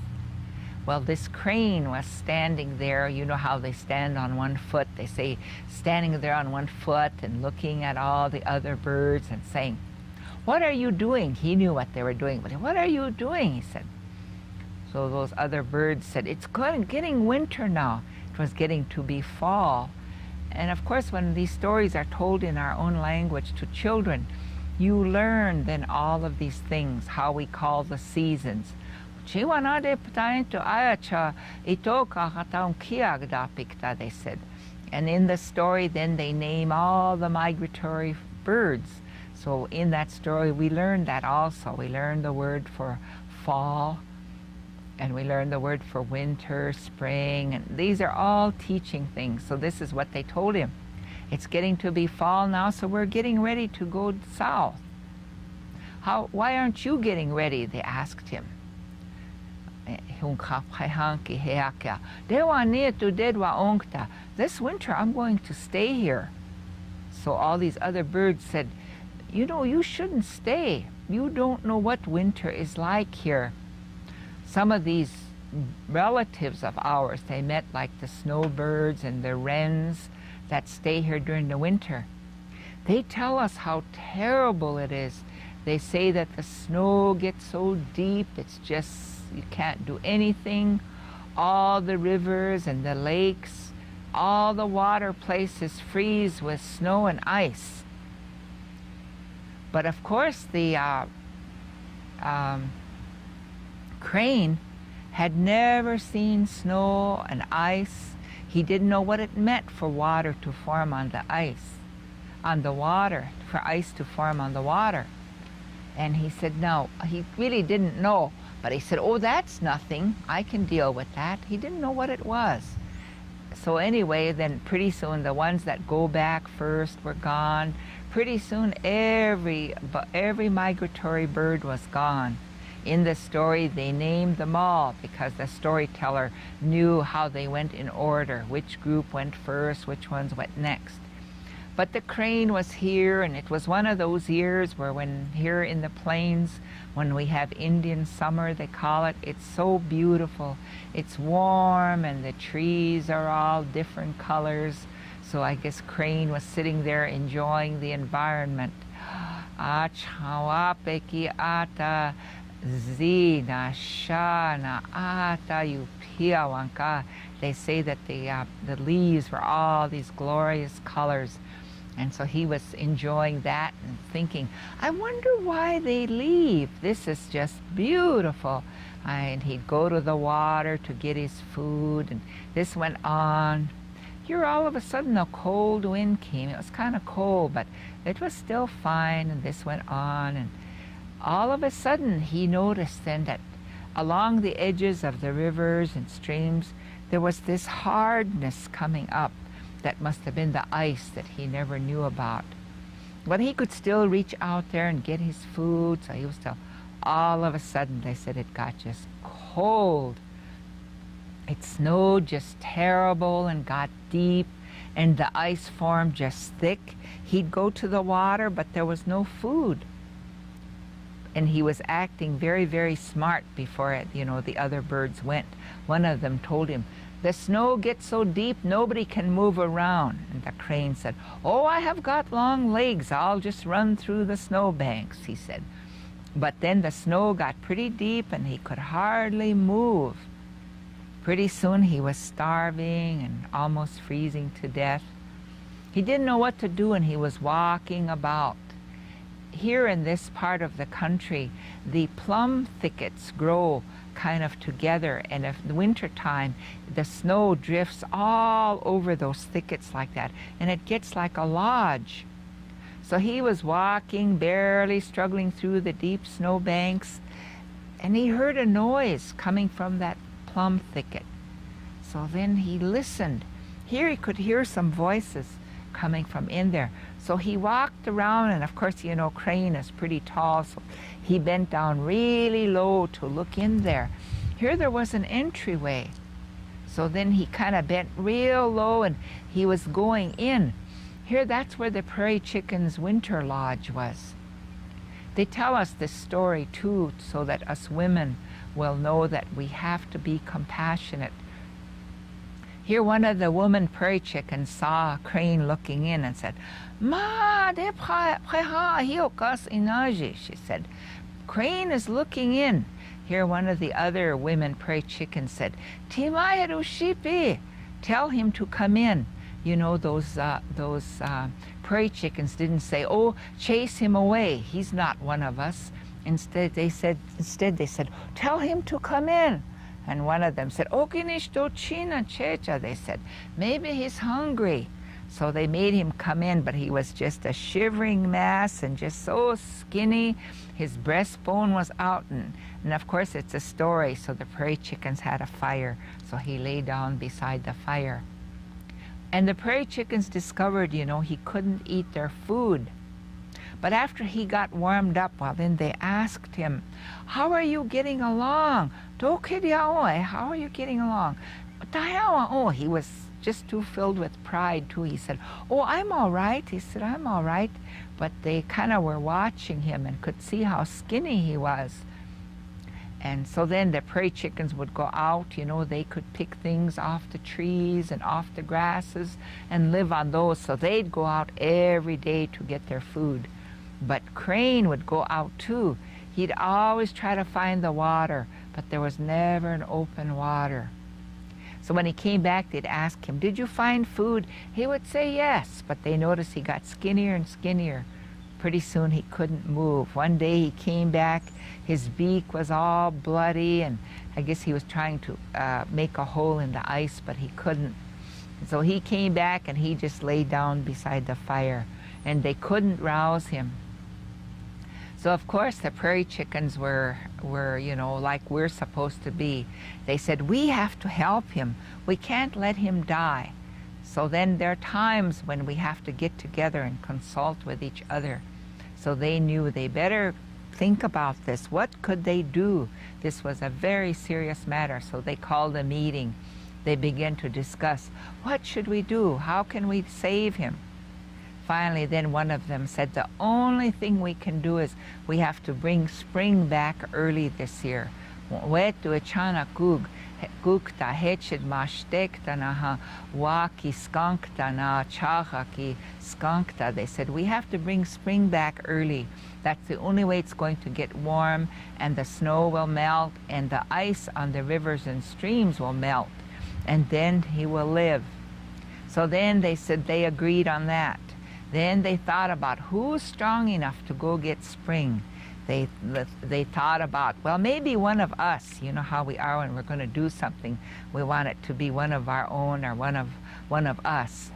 well, this crane was standing there. You know how they stand on one foot. They say standing there on one foot and looking at all the other birds and saying, "What are you doing?" He knew what they were doing, but "What are you doing?" he said. So those other birds said, "It's getting winter now." It was getting to be fall. And of course, when these stories are told in our own language to children, you learn then all of these things, how we call the seasons. They said. And in the story, then they name all the migratory birds. So in that story, we learned that also. We learned the word for fall, and we learned the word for winter, spring, and these are all teaching things. So this is what they told him. It's getting to be fall now, so we're getting ready to go south. Why aren't you getting ready? They asked him. This winter I'm going to stay here. So all these other birds said, "You know, you shouldn't stay. You don't know what winter is like here." Some of these relatives of ours, they met, like the snowbirds and the wrens that stay here during the winter. They tell us how terrible it is. They say that the snow gets so deep, it's just, you can't do anything. All the rivers and the lakes, all the water places freeze with snow and ice. But of course, the Crane had never seen snow and ice. He didn't know what it meant for water to form on the ice, on the water, for ice to form on the water. And he said, no, he really didn't know. But he said, oh, that's nothing. I can deal with that. He didn't know what it was. So anyway, then pretty soon the ones that go back first were gone. Pretty soon every migratory bird was gone. In the story, they named them all because the storyteller knew how they went in order, which group went first, which ones went next. But the crane was here, and it was one of those years where when here in the plains, when we have Indian summer, they call it, it's so beautiful. It's warm, and the trees are all different colors. So I guess Crane was sitting there enjoying the environment. Achawapeki ata zina shana ata yupiawanka. They say that the leaves were all these glorious colors. And so he was enjoying that and thinking, I wonder why they leave. This is just beautiful. And he'd go to the water to get his food, and this went on. Here all of a sudden a cold wind came. It was kind of cold, but it was still fine, and this went on. And all of a sudden he noticed then that along the edges of the rivers and streams, there was this hardness coming up. That must have been the ice that he never knew about. But he could still reach out there and get his food, so he was still. All of a sudden, they said it got just cold. It snowed just terrible and got deep, and the ice formed just thick. He'd go to the water, but there was no food. And he was acting very, very smart before, the other birds went. One of them told him, the snow gets so deep, nobody can move around. And the crane said, oh, I have got long legs. I'll just run through the snowbanks, he said. But then the snow got pretty deep, and he could hardly move. Pretty soon he was starving and almost freezing to death. He didn't know what to do, and he was walking about. Here in this part of the country, the plum thickets grow kind of together, and if the winter time, the snow drifts all over those thickets like that, and it gets like a lodge. So he was walking, barely struggling through the deep snow banks, and he heard a noise coming from that plum thicket. So then he listened. Here he could hear some voices coming from in there. So he walked around, and of course, Crane is pretty tall, so he bent down really low to look in there. Here there was an entryway. So then he kind of bent real low, and he was going in. Here, that's where the prairie chickens' winter lodge was. They tell us this story too, so that us women will know that we have to be compassionate. Here one of the woman prairie chickens saw Crane looking in and said, Ma, de preha hiokas inaji, she said. Crane is looking in. Here one of the other women prairie chickens said, Timayeru shipi, tell him to come in. Those prairie chickens didn't say, oh, chase him away. He's not one of us. Instead they said, tell him to come in. And one of them said, Okinishto china checha, they said, maybe he's hungry. So they made him come in, but he was just a shivering mass and just so skinny. His breastbone was out, and of course it's a story, so the prairie chickens had a fire, so he lay down beside the fire. And the prairie chickens discovered, he couldn't eat their food. But after he got warmed up, then they asked him, how are you getting along? How are you getting along? Oh, he was just too filled with pride, too. He said, oh, I'm all right. He said, I'm all right. But they kind of were watching him and could see how skinny he was. And so then the prairie chickens would go out, they could pick things off the trees and off the grasses and live on those. So they'd go out every day to get their food. But Crane would go out too. He'd always try to find the water, but there was never an open water. So when he came back, they'd ask him, did you find food? He would say yes, but they noticed he got skinnier and skinnier. pretty soon he couldn't move. One day he came back, his beak was all bloody, and I guess he was trying to make a hole in the ice, but he couldn't. So he came back and he just lay down beside the fire, and they couldn't rouse him. So of course the prairie chickens were, you know, like we're supposed to be. They said, we have to help him. We can't let him die. So then there are times when we have to get together and consult with each other. So they knew they better think about this. What could they do? This was a very serious matter. So they called a meeting. They began to discuss, what should we do? How can we save him? Finally, then one of them said, the only thing we can do is we have to bring spring back early this year. They said, we have to bring spring back early. That's the only way it's going to get warm, and the snow will melt, and the ice on the rivers and streams will melt, and then he will live. So then they said they agreed on that. Then they thought about who's strong enough to go get spring. They thought about, well, maybe one of us. You know how we are when we're going to do something. We want it to be one of our own or one of us.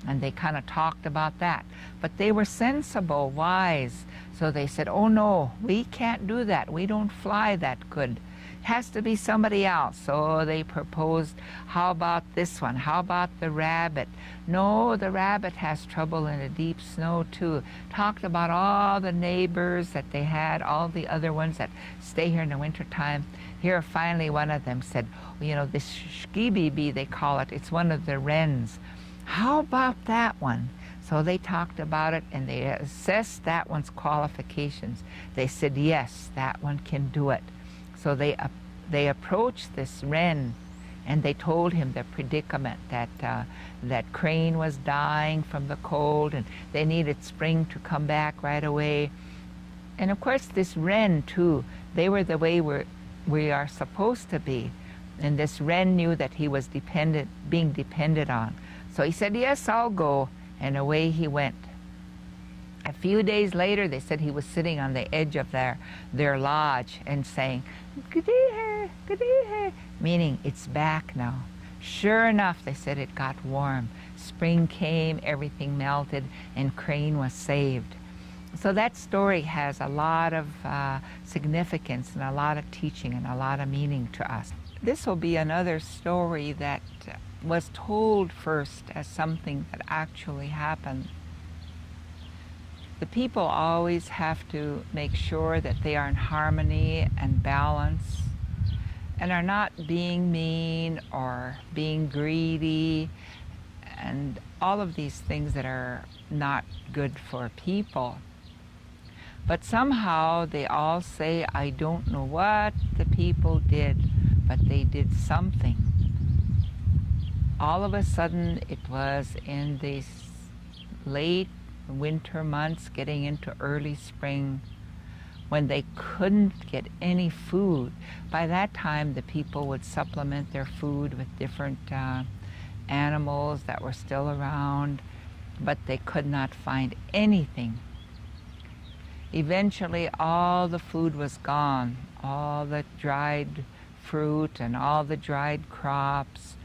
And they kind of talked about that. But they were sensible, wise. So they said, oh no, we can't do that. We don't fly that good. Has to be somebody else. So they proposed, how about this one? How about the rabbit? No, the rabbit has trouble in the deep snow too. Talked about all the neighbors that they had, all the other ones that stay here in the wintertime. Here finally one of them said, you know, this shkibibi they call it, it's one of the wrens. How about that one? So they talked about it and they assessed that one's qualifications. They said, yes, that one can do it. So they approached this wren and they told him the predicament that that crane was dying from the cold and they needed spring to come back right away. And of course this wren too, they were the way we are supposed to be. And this wren knew that he was being depended on. So he said, yes, I'll go. And away he went. A few days later, they said he was sitting on the edge of their lodge and saying, "G'day, g'day," meaning it's back now. Sure enough, they said it got warm. Spring came, everything melted, and Crane was saved. So that story has a lot of significance and a lot of teaching and a lot of meaning to us. This will be another story that was told first as something that actually happened. The people always have to make sure that they are in harmony and balance and are not being mean or being greedy and all of these things that are not good for people. But somehow they all say, I don't know what the people did, but they did something. All of a sudden it was in these late winter months getting into early spring when they couldn't get any food. By that time the people would supplement their food with different animals that were still around, but they could not find anything. Eventually all the food was gone, all the dried fruit and all the dried crops,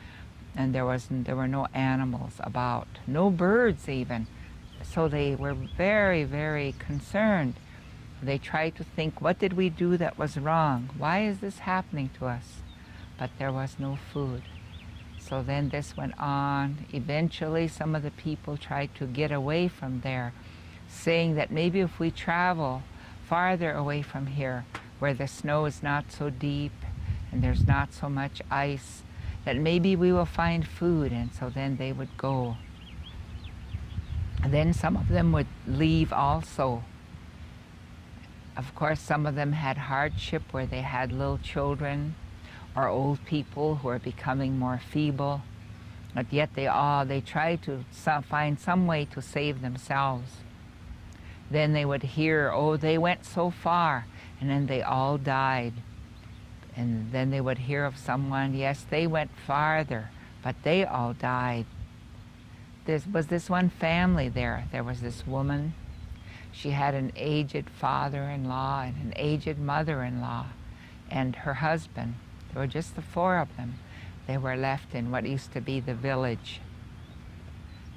and there were no animals about, no birds even. So they were very, very concerned. They tried to think, what did we do that was wrong? Why is this happening to us? But there was no food. So then this went on. Eventually some of the people tried to get away from there, saying that maybe if we travel farther away from here, where the snow is not so deep and there's not so much ice, that maybe we will find food. And so then they would go. And then some of them would leave also. Of course, some of them had hardship where they had little children or old people who are becoming more feeble, but yet they tried to find some way to save themselves. Then they would hear, oh, they went so far, and then they all died. And then they would hear of someone, yes, they went farther, but they all died. There was this one family there. There was this woman. She had an aged father-in-law and an aged mother-in-law and her husband. There were just the four of them. They were left in what used to be the village.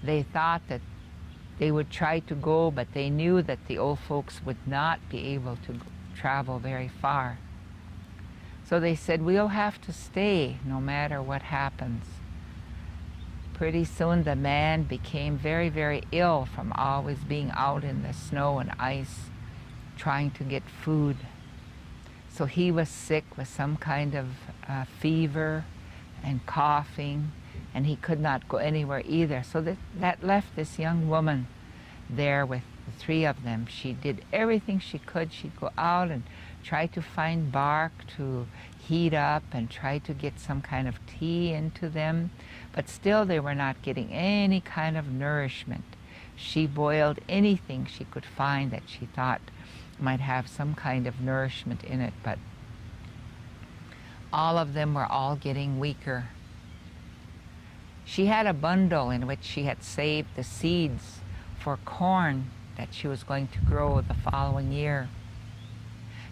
They thought that they would try to go, but they knew that the old folks would not be able to travel very far. So they said, we'll have to stay no matter what happens. Pretty soon the man became very, very ill from always being out in the snow and ice trying to get food. So he was sick with some kind of fever and coughing, and he could not go anywhere either. So that left this young woman there with the three of them. She did everything she could. She'd go out and try to find bark to heat up and try to get some kind of tea into them, but still they were not getting any kind of nourishment. She boiled anything she could find that she thought might have some kind of nourishment in it, but all of them were all getting weaker. She had a bundle in which she had saved the seeds for corn that she was going to grow the following year.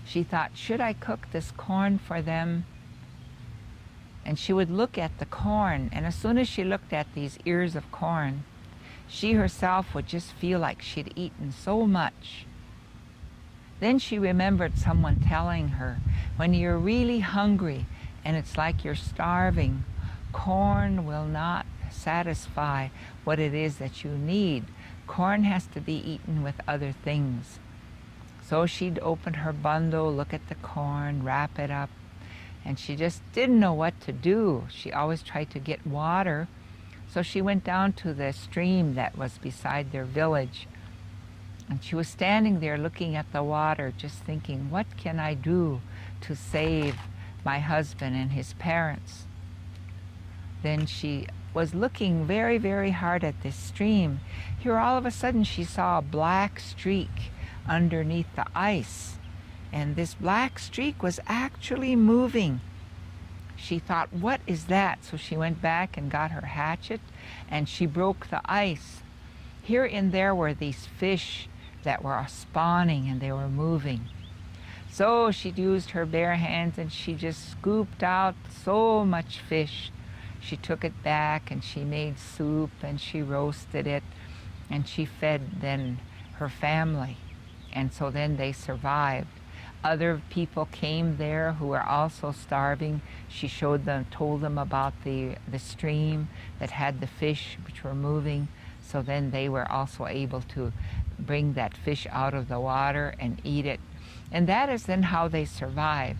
She thought, should I cook this corn for them? And she would look at the corn, and as soon as she looked at these ears of corn, she herself would just feel like she'd eaten so much. Then she remembered someone telling her, when you're really hungry and it's like you're starving, corn will not satisfy what it is that you need. Corn has to be eaten with other things. So she'd open her bundle, look at the corn, wrap it up, and she just didn't know what to do. She always tried to get water, so she went down to the stream that was beside their village. And she was standing there looking at the water, just thinking, what can I do to save my husband and his parents? Then she was looking very, very hard at this stream. Here all of a sudden she saw a black streak underneath the ice. And this black streak was actually moving. She thought, what is that? So she went back and got her hatchet and she broke the ice. Here and there were these fish that were spawning and they were moving. So she used her bare hands and she just scooped out so much fish. She took it back and she made soup and she roasted it and she fed then her family. And so then they survived. Other people came there who were also starving. She showed them, told them about the stream that had the fish which were moving. So then they were also able to bring that fish out of the water and eat it. And that is then how they survived.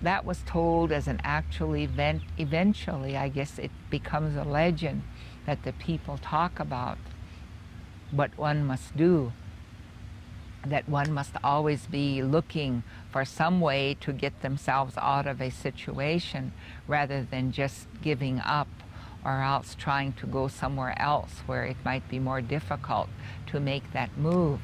That was told as an actual event. Eventually, I guess it becomes a legend that the people talk about what one must do, that one must always be looking for some way to get themselves out of a situation rather than just giving up or else trying to go somewhere else where it might be more difficult to make that move.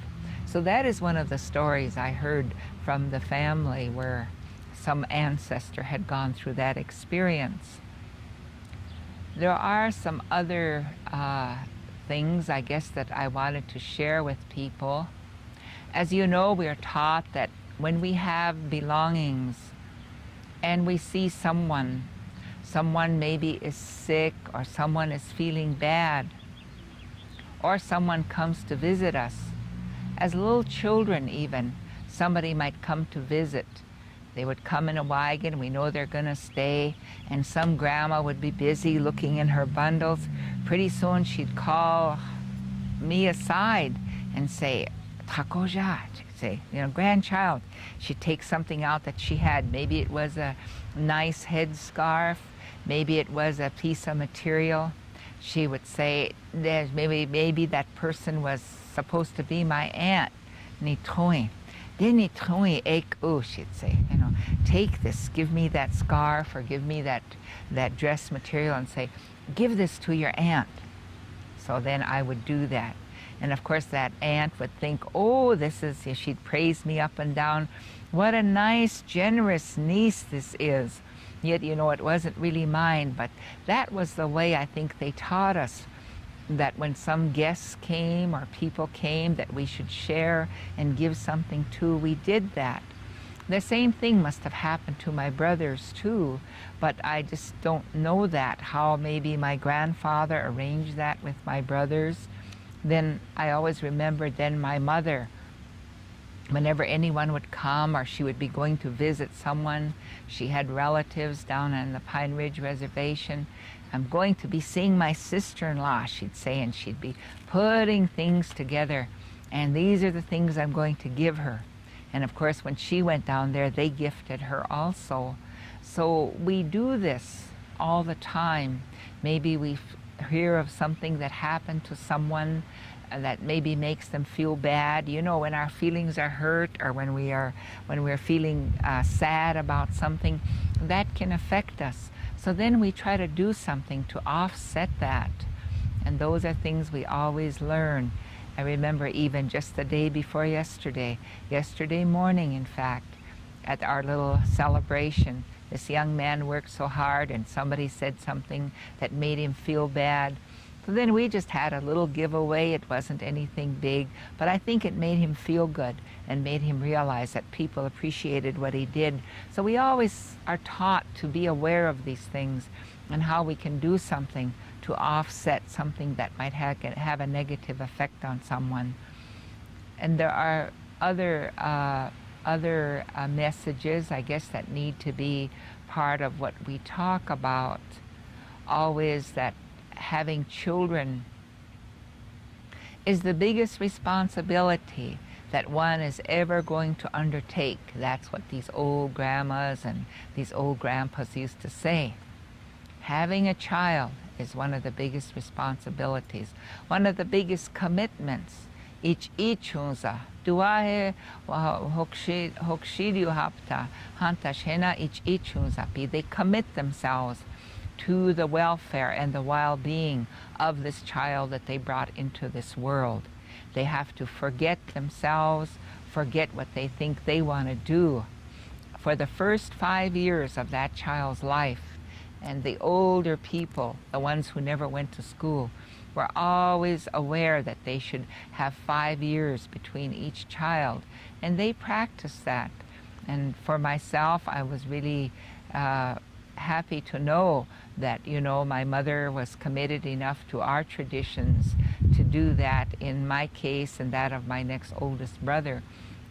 So that is one of the stories I heard from the family where some ancestor had gone through that experience. There are some other things, I guess, that I wanted to share with people. As you know, we are taught that when we have belongings and we see someone maybe is sick or someone is feeling bad or someone comes to visit us, as little children even, somebody might come to visit. They would come in a wagon, we know they're gonna stay, and some grandma would be busy looking in her bundles. Pretty soon she'd call me aside and say, Takoja, say, grandchild. She'd take something out that she had. Maybe it was a nice headscarf, maybe it was a piece of material. She would say, maybe that person was supposed to be my aunt. Nitoin. She'd say, take this, give me that scarf or give me that dress material and say, give this to your aunt. So then I would do that. And of course that aunt would think, oh, she'd praise me up and down. What a nice, generous niece this is. Yet, it wasn't really mine, but that was the way I think they taught us that when some guests came or people came that we should share and give something to, we did that. The same thing must have happened to my brothers too, but I just don't know that, how maybe my grandfather arranged that with my brothers. Then I always remembered then my mother, whenever anyone would come or she would be going to visit someone, she had relatives down on the Pine Ridge Reservation. I'm going to be seeing my sister-in-law, she'd say, and she'd be putting things together. And these are the things I'm going to give her. And of course, when she went down there, they gifted her also. So we do this all the time. Maybe we hear of something that happened to someone that maybe makes them feel bad. You know, when our feelings are hurt or when we're feeling sad about something, that can affect us. So then we try to do something to offset that. And those are things we always learn. I remember even just the day before yesterday morning, in fact, at our little celebration, this young man worked so hard and somebody said something that made him feel bad. So then we just had a little giveaway. It wasn't anything big, but I think it made him feel good and made him realize that people appreciated what he did. So we always are taught to be aware of these things and how we can do something to offset something that might have a negative effect on someone. And there are other messages, I guess, that need to be part of what we talk about. Always that having children is the biggest responsibility that one is ever going to undertake. That's what these old grandmas and these old grandpas used to say. Having a child is one of the biggest responsibilities, one of the biggest commitments. Ich-ichunza, duahe hokshidiu hapta, hantashena ich-ichunzapi. They commit themselves to the welfare and the well-being of this child that they brought into this world. They have to forget themselves, forget what they think they want to do for the first 5 years of that child's life. And the older people, the ones who never went to school, were always aware that they should have 5 years between each child. And they practiced that. And for myself, I was really happy to know that, you know, my mother was committed enough to our traditions to do that in my case and that of my next oldest brother,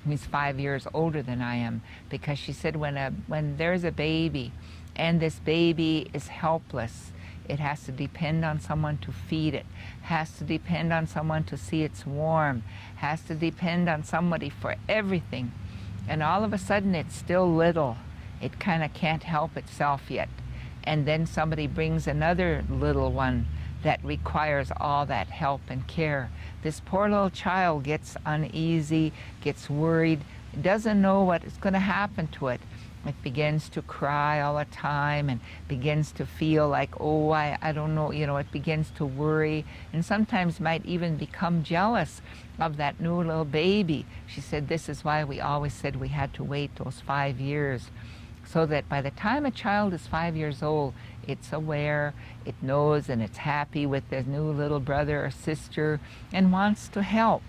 who's 5 years older than I am, because she said when there's a baby and this baby is helpless, it has to depend on someone to feed it, has to depend on someone to see it's warm, has to depend on somebody for everything. And all of a sudden it's still little. It kind of can't help itself yet. And then somebody brings another little one that requires all that help and care. This poor little child gets uneasy, gets worried, doesn't know what is going to happen to it. It begins to cry all the time and begins to feel like, oh, I don't know, you know, it begins to worry and sometimes might even become jealous of that new little baby. She said this is why we always said we had to wait those 5 years, so that by the time a child is 5 years old, it's aware, it knows, and it's happy with their new little brother or sister and wants to help.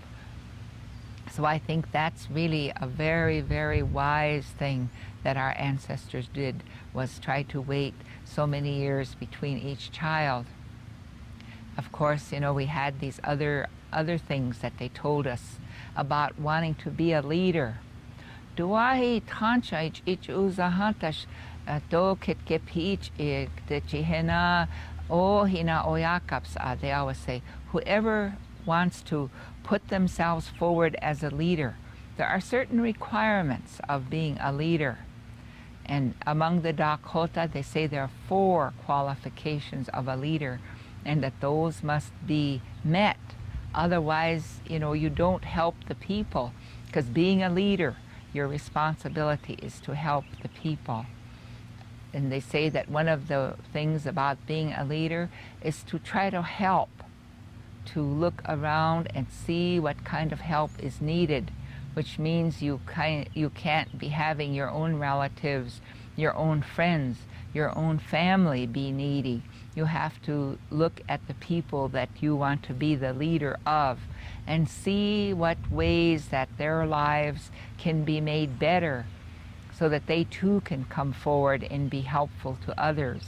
So I think that's really a very, very wise thing that our ancestors did, was try to wait so many years between each child. Of course, you know, we had these other things that they told us about wanting to be a leader. Duahi tancha ich uzahantash do ketkepich de chihena o hina oyakaps. They always say, whoever wants to put themselves forward as a leader, there are certain requirements of being a leader. And among the Dakota, they say there are 4 qualifications of a leader, and that those must be met. Otherwise, you know, you don't help the people, because being a leader, your responsibility is to help the people. And they say that one of the things about being a leader is to try to help, to look around and see what kind of help is needed, which means you can't be having your own relatives, your own friends, your own family be needy. You have to look at the people that you want to be the leader of and see what ways that their lives can be made better so that they too can come forward and be helpful to others.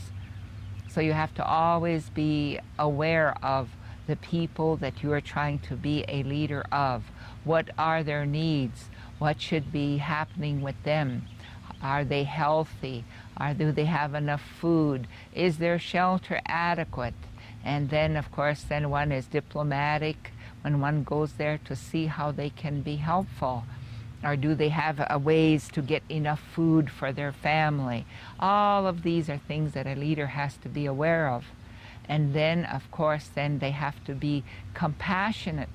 So you have to always be aware of the people that you are trying to be a leader of. What are their needs? What should be happening with them? Are they healthy? Do they have enough food? Is their shelter adequate? And then, of course, then one is diplomatic when one goes there to see how they can be helpful. Or do they have ways to get enough food for their family? All of these are things that a leader has to be aware of. And then, of course, then they have to be compassionate.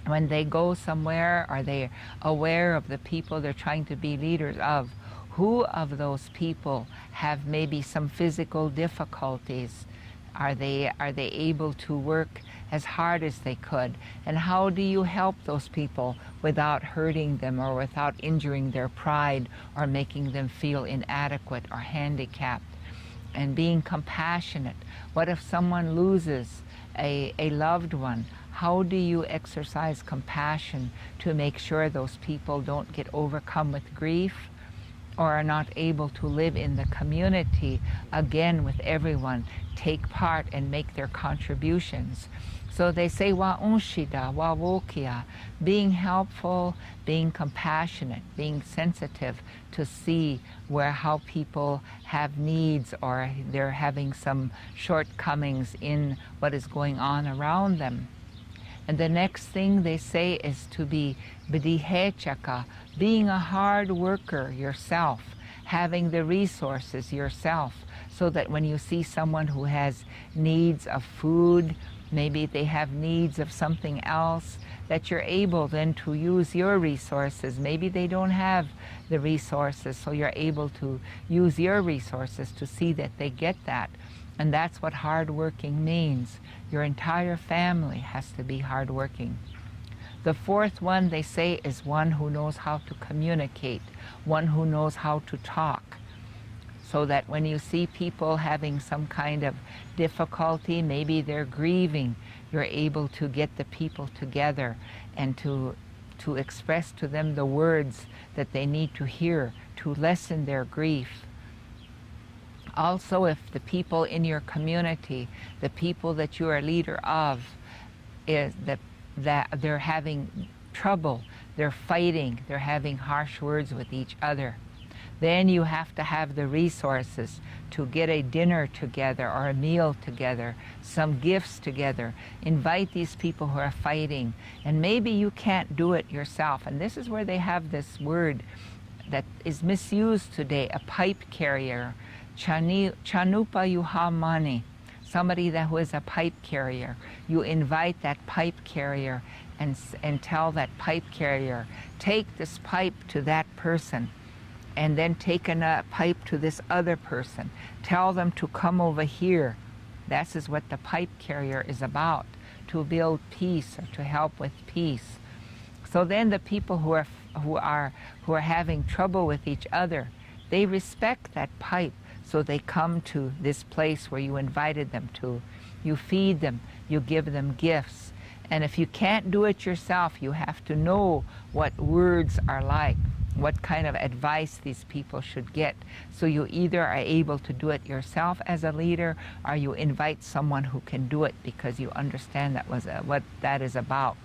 When they go somewhere, are they aware of the people they're trying to be leaders of? Who of those people have maybe some physical difficulties? Are they able to work as hard as they could? And how do you help those people without hurting them or without injuring their pride or making them feel inadequate or handicapped? And being compassionate. What if someone loses a loved one? How do you exercise compassion to make sure those people don't get overcome with grief or are not able to live in the community again with everyone, take part and make their contributions? So they say, wa unshida, wa wokia, being helpful, being compassionate, being sensitive to see how people have needs or they're having some shortcomings in what is going on around them. And the next thing they say is to be bidihechaka, being a hard worker yourself, having the resources yourself, so that when you see someone who has needs of food, maybe they have needs of something else, that you're able then to use your resources. Maybe they don't have the resources, so you're able to use your resources to see that they get that. And that's what hardworking means. Your entire family has to be hardworking. The fourth one, they say, is one who knows how to communicate, one who knows how to talk. So that when you see people having some kind of difficulty, maybe they're grieving, you're able to get the people together and to express to them the words that they need to hear to lessen their grief. Also, if the people in your community, the people that you are a leader of, is that they're having trouble, they're fighting, they're having harsh words with each other, then you have to have the resources to get a dinner together or a meal together, some gifts together. Invite these people who are fighting. And maybe you can't do it yourself. And this is where they have this word that is misused today, a pipe carrier. Chanupa yuhamani, somebody who is a pipe carrier. You invite that pipe carrier and tell that pipe carrier, take this pipe to that person, and then take a pipe to this other person. Tell them to come over here. That is what the pipe carrier is about, to build peace or to help with peace. So then the people who are having trouble with each other, they respect that pipe. So they come to this place where you invited them to. You feed them, you give them gifts. And if you can't do it yourself, you have to know what words are like, what kind of advice these people should get. So you either are able to do it yourself as a leader, or you invite someone who can do it because you understand what that is about.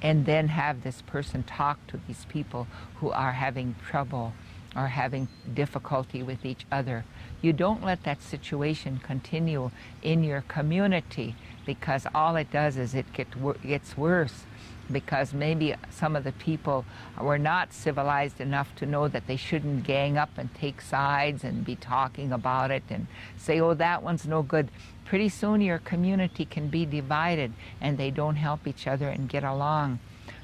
And then have this person talk to these people who are having trouble or having difficulty with each other. You don't let that situation continue in your community, because all it does is it gets worse, because maybe some of the people were not civilized enough to know that they shouldn't gang up and take sides and be talking about it and say, oh, that one's no good. Pretty soon your community can be divided and they don't help each other and get along.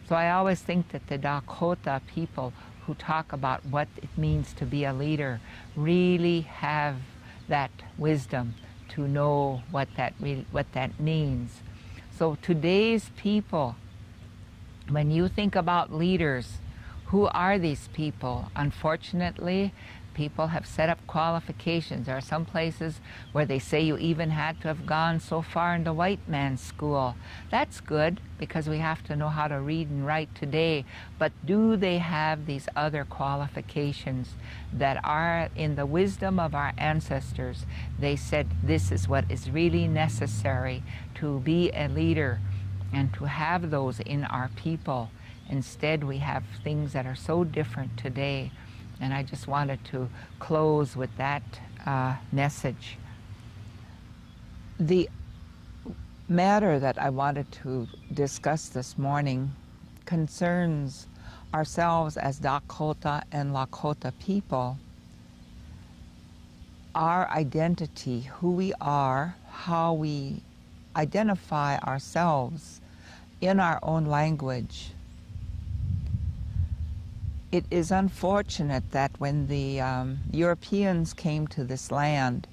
So I always think that the Dakota people who talk about what it means to be a leader really have that wisdom to know what that means. So today's people, when you think about leaders, who are these people? Unfortunately, People have set up qualifications. There are some places where they say you even had to have gone so far in the white man's school. That's good, because we have to know how to read and write today. But do they have these other qualifications that are in the wisdom of our ancestors? They said this is what is really necessary to be a leader and to have those in our people. Instead, we have things that are so different today. And I just wanted to close with that message. The matter that I wanted to discuss this morning concerns ourselves as Dakota and Lakota people, our identity, who we are, how we identify ourselves in our own language. It is unfortunate that when the Europeans came to this land,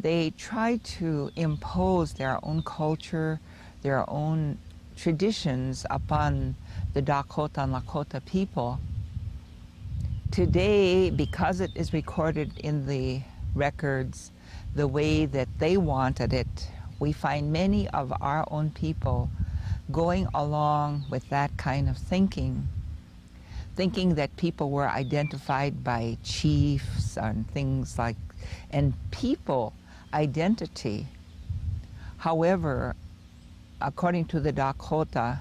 they tried to impose their own culture, their own traditions upon the Dakota and Lakota people. Today, because it is recorded in the records the way that they wanted it, we find many of our own people going along with that kind of thinking that people were identified by chiefs and things like, and people identity. However, according to the Dakota,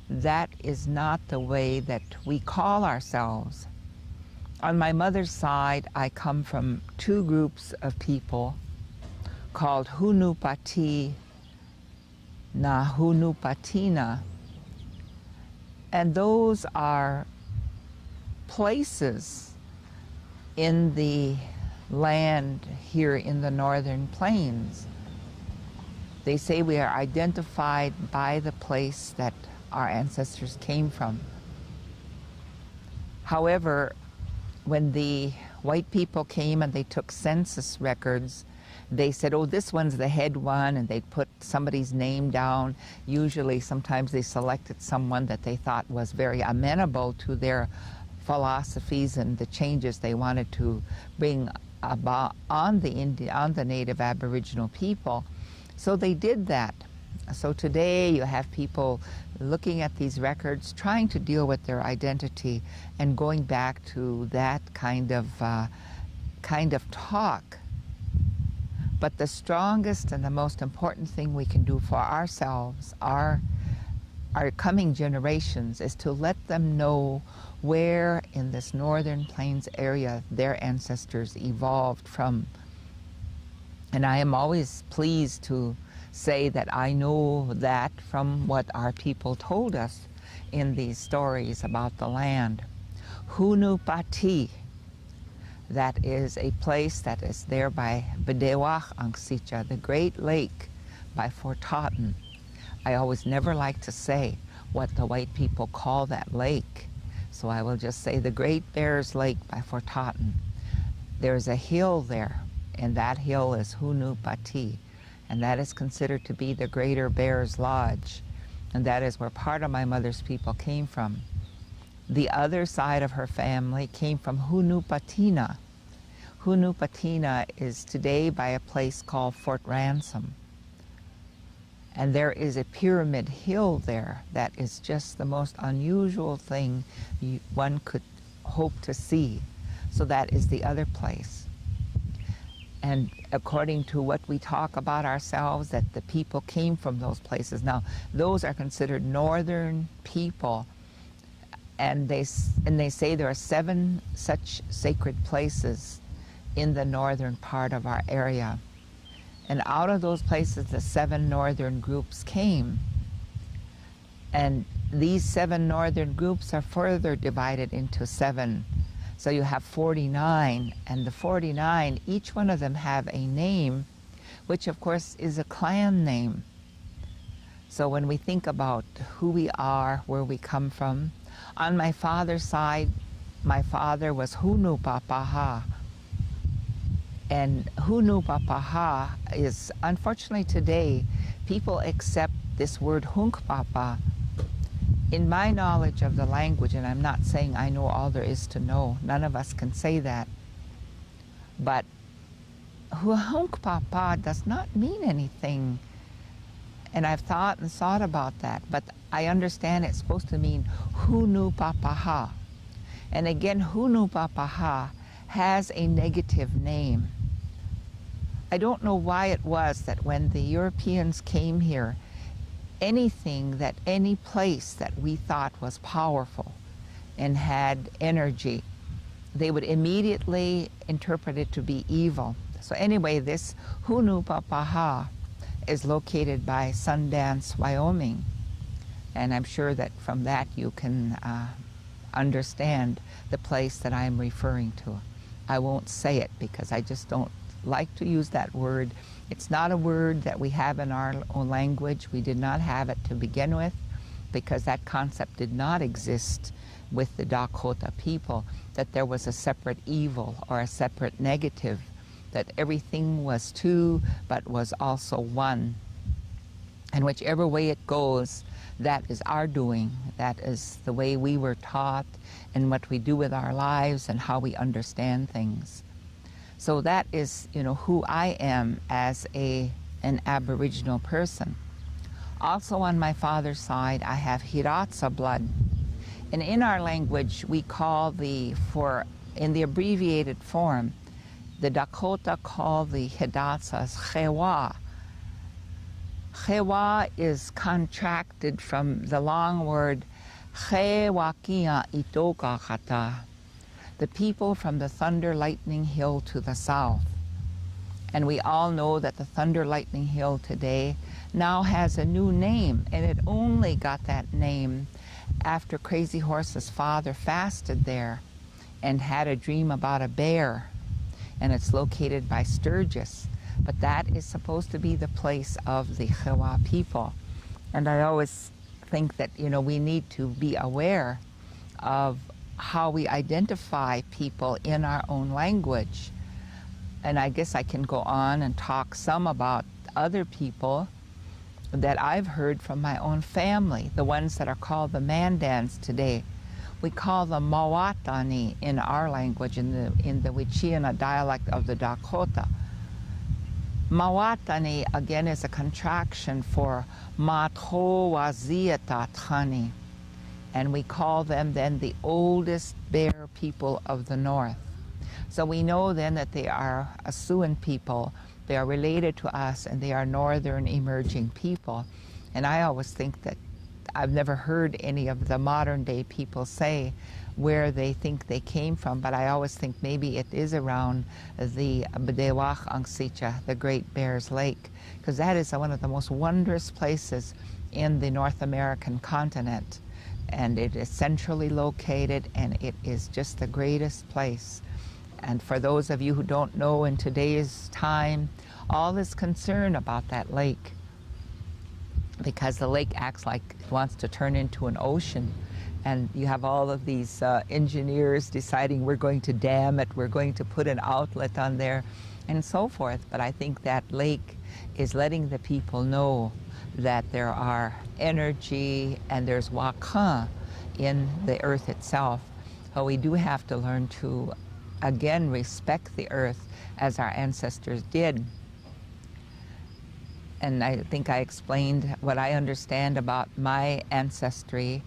that is not the way that we call ourselves. On my mother's side, I come from two groups of people called Hunupati na Hunupatina, and those are places in the land here in the northern plains. They say we are identified by the place that our ancestors came from. However, when the white people came and they took census records, they said, oh, this one's the head one, and they put somebody's name down. Usually, sometimes they selected someone that they thought was very amenable to their philosophies and the changes they wanted to bring about on the native Aboriginal people. So they did that. So today you have people looking at these records, trying to deal with their identity and going back to that kind of talk. But the strongest and the most important thing we can do for ourselves, our coming generations, is to let them know where in this northern plains area their ancestors evolved from. And I am always pleased to say that I know that from what our people told us in these stories about the land. Hunupati, that is a place that is there by Bedewach Angsicha, the Great Lake by Fort Totten. I always never like to say what the white people call that lake, so I will just say the Great Bears Lake by Fort Totten. There's a hill there, and that hill is Hunupati, and that is considered to be the Greater Bears Lodge, and that is where part of my mother's people came from. The other side of her family came from Hunupatina. Hunupatina is today by a place called Fort Ransom. And there is a pyramid hill there that is just the most unusual thing one could hope to see. So that is the other place. And according to what we talk about ourselves, that the people came from those places. Now, those are considered northern people. And they say there are 7 such sacred places in the northern part of our area. And out of those places, the 7 northern groups came. And these 7 northern groups are further divided into 7. So you have 49, and the 49, each one of them have a name, which of course is a clan name. So when we think about who we are, where we come from, on my father's side, my father was Hunupapaha. And Hunupapaha is, unfortunately today, people accept this word Hunkpapa. In my knowledge of the language, and I'm not saying I know all there is to know, none of us can say that, But Huahunk Papa does not mean anything. And I've thought and thought about that, but I understand it's supposed to mean Hunu Papaha. And again, Hunu Papaha has a negative name. I don't know why it was that when the Europeans came here, any place that we thought was powerful and had energy, they would immediately interpret it to be evil. So anyway, this Hunu Papaha is located by Sundance, Wyoming. And I'm sure that from that you can understand the place that I'm referring to. I won't say it because I just don't like to use that word. It's not a word that we have in our own language. We did not have it to begin with because that concept did not exist with the Dakota people, that there was a separate evil or a separate negative, that everything was two but was also one. And whichever way it goes, that is our doing. That is the way we were taught and what we do with our lives and how we understand things. So that is, who I am as an Aboriginal person. Also on my father's side, I have Hidatsa blood. And in our language, we call in the abbreviated form, the Dakota call the Hidatsas Chewa. Chewa is contracted from the long word Chewakia Itoka Kata, the people from the Thunder Lightning Hill to the south. And we all know that the Thunder Lightning Hill today now has a new name, and it only got that name after Crazy Horse's father fasted there and had a dream about a bear. And it's located by Sturgis. But that is supposed to be the place of the Chewa people. And I always think that, we need to be aware of how we identify people in our own language. And I guess I can go on and talk some about other people that I've heard from my own family, the ones that are called the Mandans today. We call them Mawatani in our language, in the Wichiana dialect of the Dakota. Mawatani, again, is a contraction for Mathowaziatatani, and we call them then the oldest Bear people of the North. So we know then that they are a Siouan people, they are related to us, and they are northern emerging people. And I always think that I've never heard any of the modern day people say where they think they came from, but I always think maybe it is around the Bdewach Angsicha, the Great Bears Lake, because that is one of the most wondrous places in the North American continent. And it is centrally located, and it is just the greatest place. And for those of you who don't know, in today's time, all is concern about that lake, because the lake acts like it wants to turn into an ocean. And you have all of these engineers deciding we're going to dam it, we're going to put an outlet on there, and so forth. But I think that lake is letting the people know that there are energy and there's waka in the earth itself. So we do have to learn to, again, respect the earth as our ancestors did. And I think I explained what I understand about my ancestry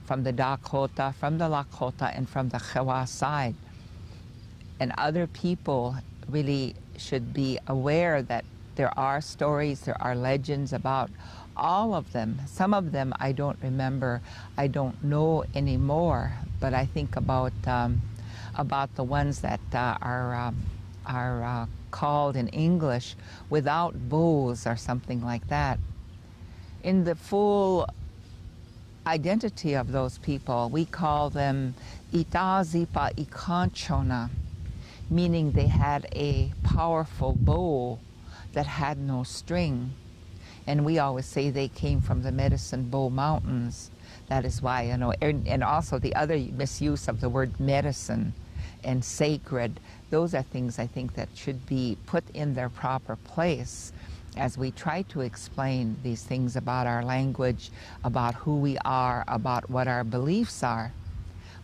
from the Dakota, from the Lakota, and from the Chewa side. And other people really should be aware that there are stories, there are legends about all of them. Some of them I don't remember, I don't know anymore, but I think about the ones that are called in English without bows or something like that. In the full identity of those people, we call them Itazipa Ikanchona, meaning they had a powerful bow that had no string. And we always say they came from the Medicine Bow Mountains. That is why, and also the other misuse of the word medicine and sacred, those are things I think that should be put in their proper place as we try to explain these things about our language, about who we are, about what our beliefs are.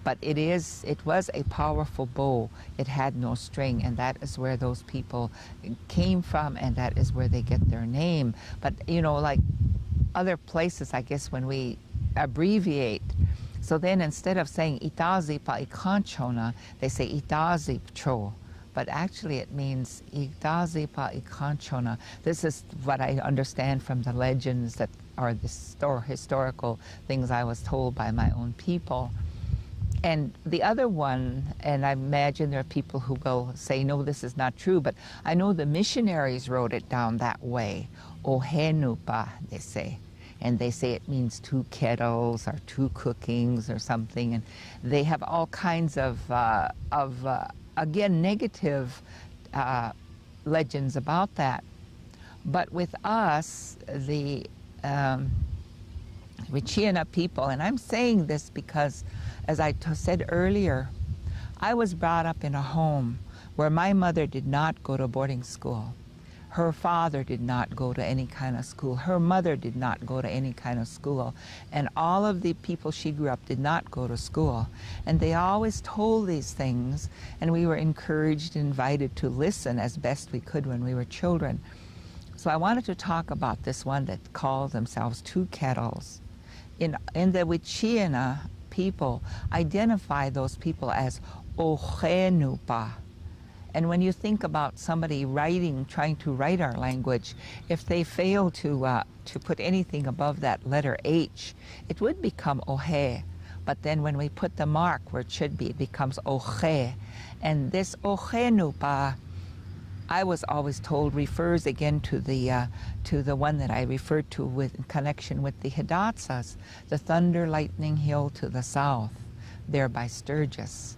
But it was a powerful bow. It had no string, and that is where those people came from, and that is where they get their name. But you know, like other places, I guess, when we abbreviate, so then instead of saying itazi pa ikanchona, they say itazi cho. But actually it means itazi pa ikanchona. This is what I understand from the legends that are the historical things I was told by my own people. And the other one, and I imagine there are people who will say, no, this is not true, but I know the missionaries wrote it down that way. Ohenupa, they say. And they say it means two kettles or two cookings or something. And they have all kinds of again, negative legends about that. But with us, the Wichina people, and I'm saying this because, as I said earlier, I was brought up in a home where my mother did not go to boarding school. Her father did not go to any kind of school. Her mother did not go to any kind of school. And all of the people she grew up did not go to school. And they always told these things, and we were encouraged and invited to listen as best we could when we were children. So I wanted to talk about this one that called themselves Two Kettles. In the Wichina, people identify those people as Ohenupa. And when you think about somebody trying to write our language, if they fail to put anything above that letter H, it would become Ohe. But then when we put the mark where it should be, it becomes Ohe. And this Ohenupa, I was always told, refers again to the one that I referred to in connection with the Hidatsas, the Thunder Lightning Hill to the south, there by Sturgis.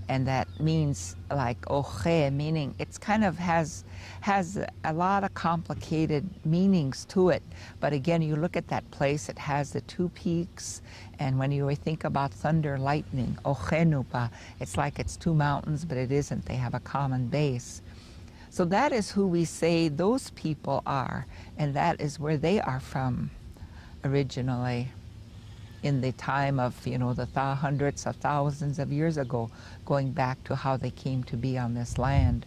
And that means like Ohe, meaning it's kind of has a lot of complicated meanings to it. But again, you look at that place, it has the two peaks, and when you think about thunder, lightning, Ohenupa, it's like it's two mountains, but it isn't. They have a common base. So that is who we say those people are, and that is where they are from originally, in the time of, you know, the hundreds of thousands of years ago, going back to how they came to be on this land.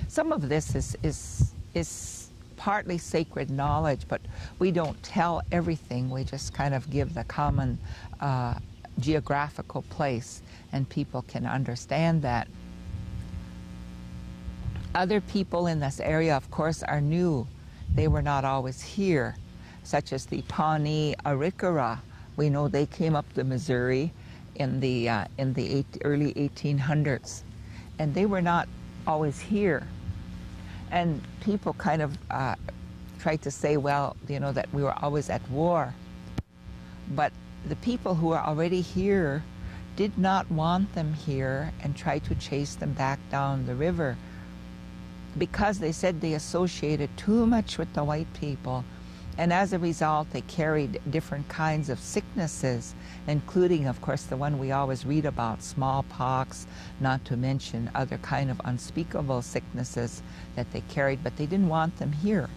Some of this is partly sacred knowledge, but we don't tell everything. We just kind of give the common geographical place, and people can understand that. Other people in this area, of course, are new. They were not always here, such as the Pawnee Arikara. We know they came up the Missouri in the early 1800s, and they were not always here. And people kind of tried to say, well, you know, that we were always at war. But the people who are already here did not want them here and tried to chase them back down the river, because they said they associated too much with the white people. And as a result, they carried different kinds of sicknesses, including, of course, the one we always read about, smallpox, not to mention other kind of unspeakable sicknesses that they carried, but they didn't want them here.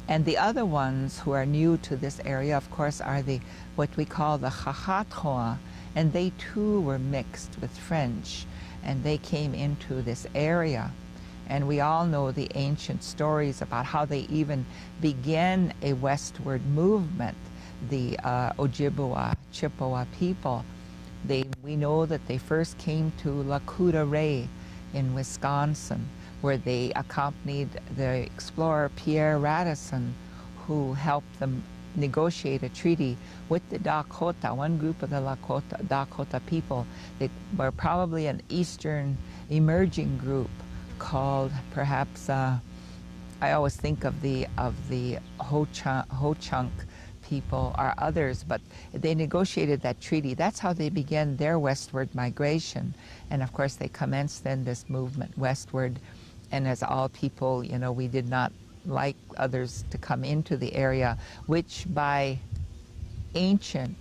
And the other ones who are new to this area, of course, are what we call the Chachathoa, and they too were mixed with French, and they came into this area. And we all know the ancient stories about how they even began a westward movement, the Ojibwa, Chippewa people. We know that they first came to Lakota in Wisconsin, where they accompanied the explorer Pierre Radisson, who helped them negotiate a treaty with the Dakota, one group of the Dakota people. They were probably an eastern emerging group, called perhaps, I always think of the Ho-Chunk people or others, but they negotiated that treaty. That's how they began their westward migration. And of course they commenced then this movement westward. And as all people, you know, we did not like others to come into the area, which by ancient,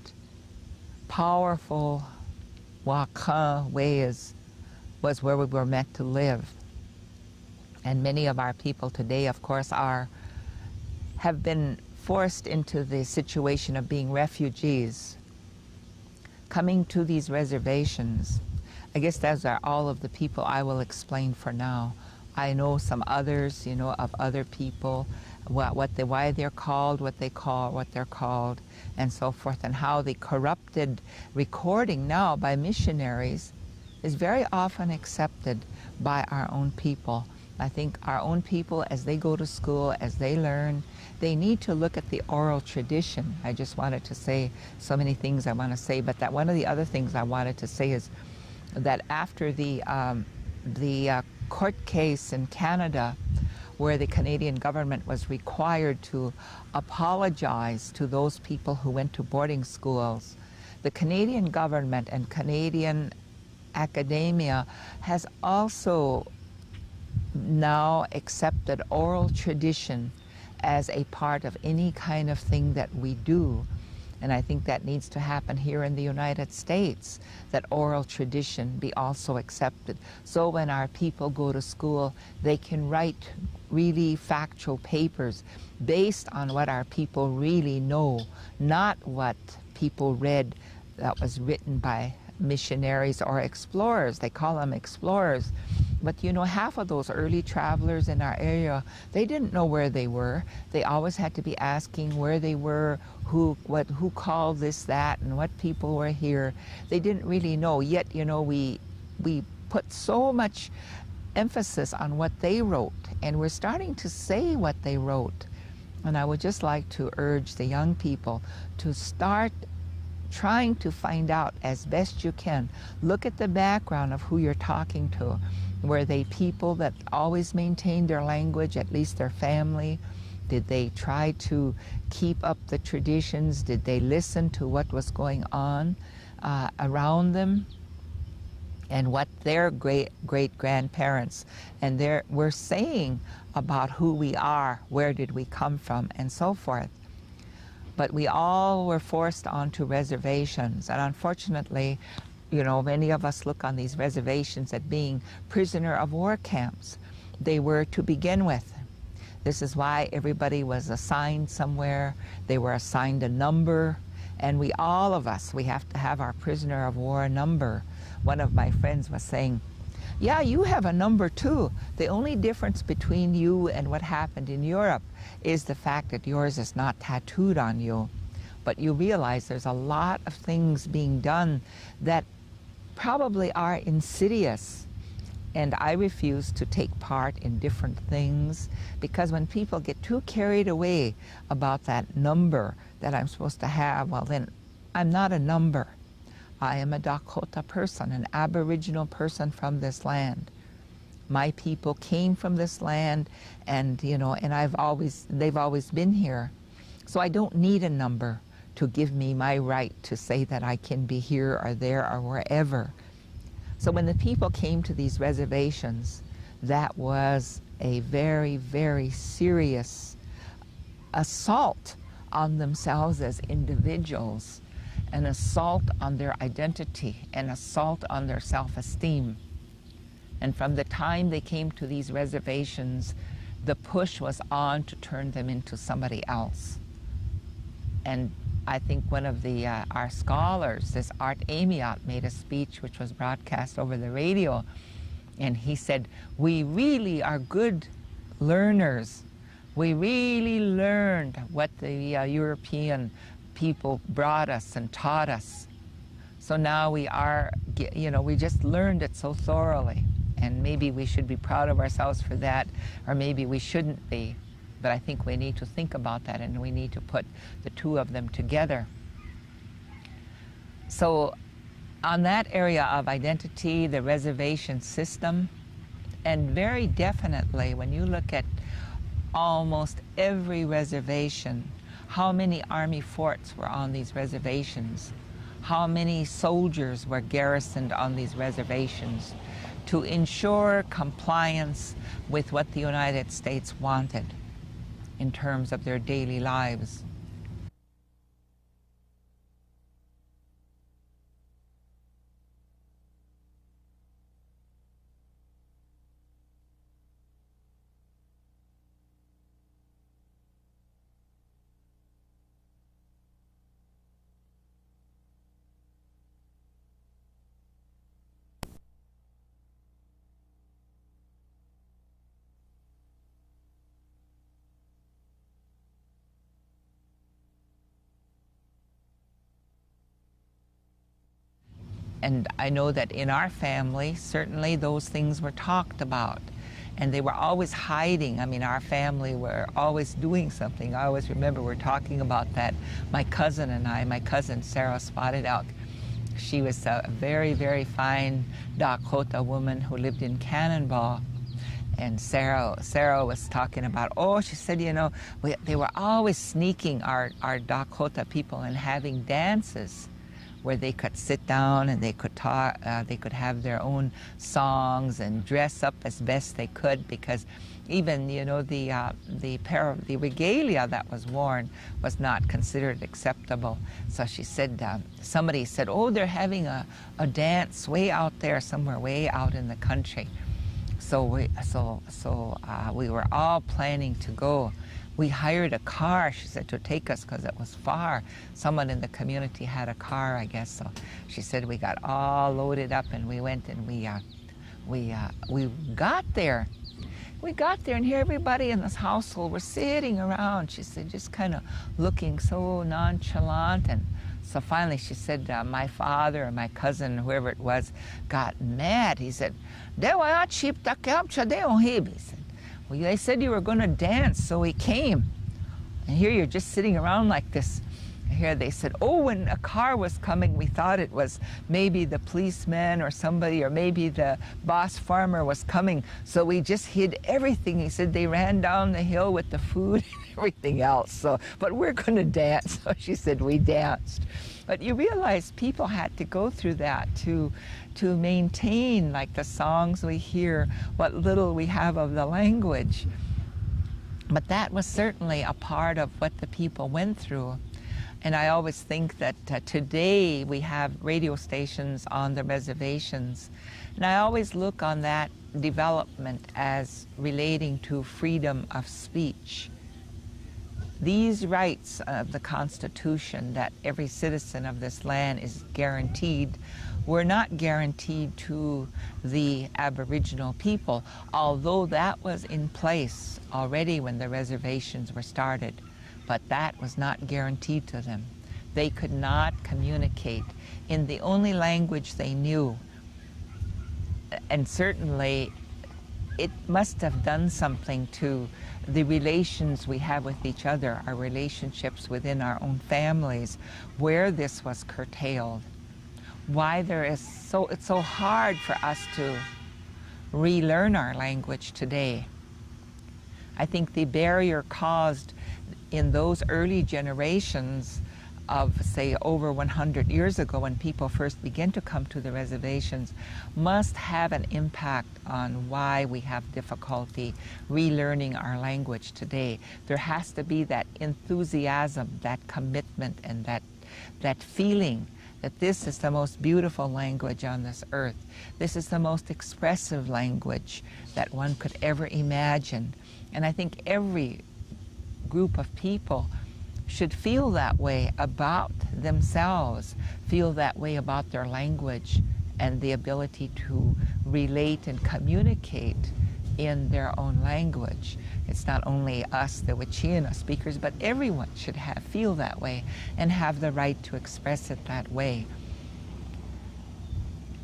powerful Wakan ways was where we were meant to live. And many of our people today, of course, have been forced into the situation of being refugees, coming to these reservations, I guess those are all of the people I will explain for now. I know some others, you know, of other people, why they're called, what they're called, and so forth, and how the corrupted recording now by missionaries is very often accepted by our own people. I think our own people, as they go to school, as they learn, they need to look at the oral tradition. I just wanted to say so many things I want to say, but that one of the other things I wanted to say is that after the court case in Canada, where the Canadian government was required to apologize to those people who went to boarding schools, the Canadian government and Canadian academia has also now accepted oral tradition as a part of any kind of thing that we do. And I think that needs to happen here in the United States, that oral tradition be also accepted. So when our people go to school, they can write really factual papers based on what our people really know, not what people read that was written by missionaries or explorers. They call them explorers. But you know, half of those early travelers in our area, they didn't know where they were. They always had to be asking where they were, who called this, that, and what people were here. They didn't really know. Yet, you know, we put so much emphasis on what they wrote, and we're starting to say what they wrote. And I would just like to urge the young people to start trying to find out as best you can. Look at the background of who you're talking to. Were they people that always maintained their language, at least their family? Did they try to keep up the traditions? Did they listen to what was going on around them? And what their great-grandparents and were saying about who we are, where did we come from, and so forth. But we all were forced onto reservations, and unfortunately, you know, many of us look on these reservations as being prisoner of war camps. They were to begin with. This is why everybody was assigned somewhere. They were assigned a number, and all of us, we have to have our prisoner of war number. One of my friends was saying, yeah, you have a number too. The only difference between you and what happened in Europe is the fact that yours is not tattooed on you. But you realize there's a lot of things being done that probably are insidious. And I refuse to take part in different things, because when people get too carried away about that number that I'm supposed to have, well then, I'm not a number. I am a Dakota person, an Aboriginal person from this land. My people came from this land, and you know, and they've always been here. So I don't need a number to give me my right to say that I can be here or there or wherever. So when the people came to these reservations, that was a very, very serious assault on themselves as individuals, an assault on their identity, an assault on their self-esteem. And from the time they came to these reservations, the push was on to turn them into somebody else. And I think one of our scholars, this Art Amiot, made a speech which was broadcast over the radio, and he said, we really are good learners. We really learned what the European people brought us and taught us. So now we are, you know, we just learned it so thoroughly, and maybe we should be proud of ourselves for that, or maybe we shouldn't be. But I think we need to think about that, and we need to put the two of them together. So on that area of identity, the reservation system, and very definitely when you look at almost every reservation, how many army forts were on these reservations, how many soldiers were garrisoned on these reservations to ensure compliance with what the United States wanted in terms of their daily lives. And I know that in our family, certainly those things were talked about. And they were always hiding. I mean, our family were always doing something. I always remember we're talking about that. My cousin and I, my cousin Sarah Spotted Elk, she was a very, very fine Dakota woman who lived in Cannonball. And Sarah was talking about, oh, she said, you know, they were always sneaking our Dakota people and having dances where they could sit down and they could talk, they could have their own songs and dress up as best they could, because even, you know, the regalia that was worn was not considered acceptable. So she said, somebody said, oh, they're having a dance way out there somewhere, way out in the country. So we were all planning to go. We hired a car, she said, to take us because it was far. Someone in the community had a car, I guess. So she said we got all loaded up and we went and we got there. We got there and here everybody in this household were sitting around, she said, just kind of looking so nonchalant. And so finally she said, my father or my cousin, whoever it was, got mad. He said, he said, well, they said you were going to dance, so we came. And here you're just sitting around like this. And here they said, oh, when a car was coming, we thought it was maybe the policeman or somebody, or maybe the boss farmer was coming. So we just hid everything. He said they ran down the hill with the food and everything else. So, but we're going to dance. So she said we danced. But you realize people had to go through that to maintain, like, the songs we hear, what little we have of the language. But that was certainly a part of what the people went through. And I always think that today we have radio stations on the reservations. And I always look on that development as relating to freedom of speech. These rights of the Constitution that every citizen of this land is guaranteed were not guaranteed to the Aboriginal people, although that was in place already when the reservations were started. But that was not guaranteed to them. They could not communicate in the only language they knew. And certainly it must have done something to the relations we have with each other, our relationships within our own families, where this was curtailed. Why it's so hard for us to relearn our language today. I think the barrier caused in those early generations of, say, over 100 years ago, when people first began to come to the reservations, must have an impact on why we have difficulty relearning our language today. There has to be that enthusiasm, that commitment, and that feeling that this is the most beautiful language on this earth. This is the most expressive language that one could ever imagine. And I think every group of people should feel that way about themselves, feel that way about their language and the ability to relate and communicate in their own language. It's not only us, the Wicchiana speakers, but everyone should feel that way and have the right to express it that way.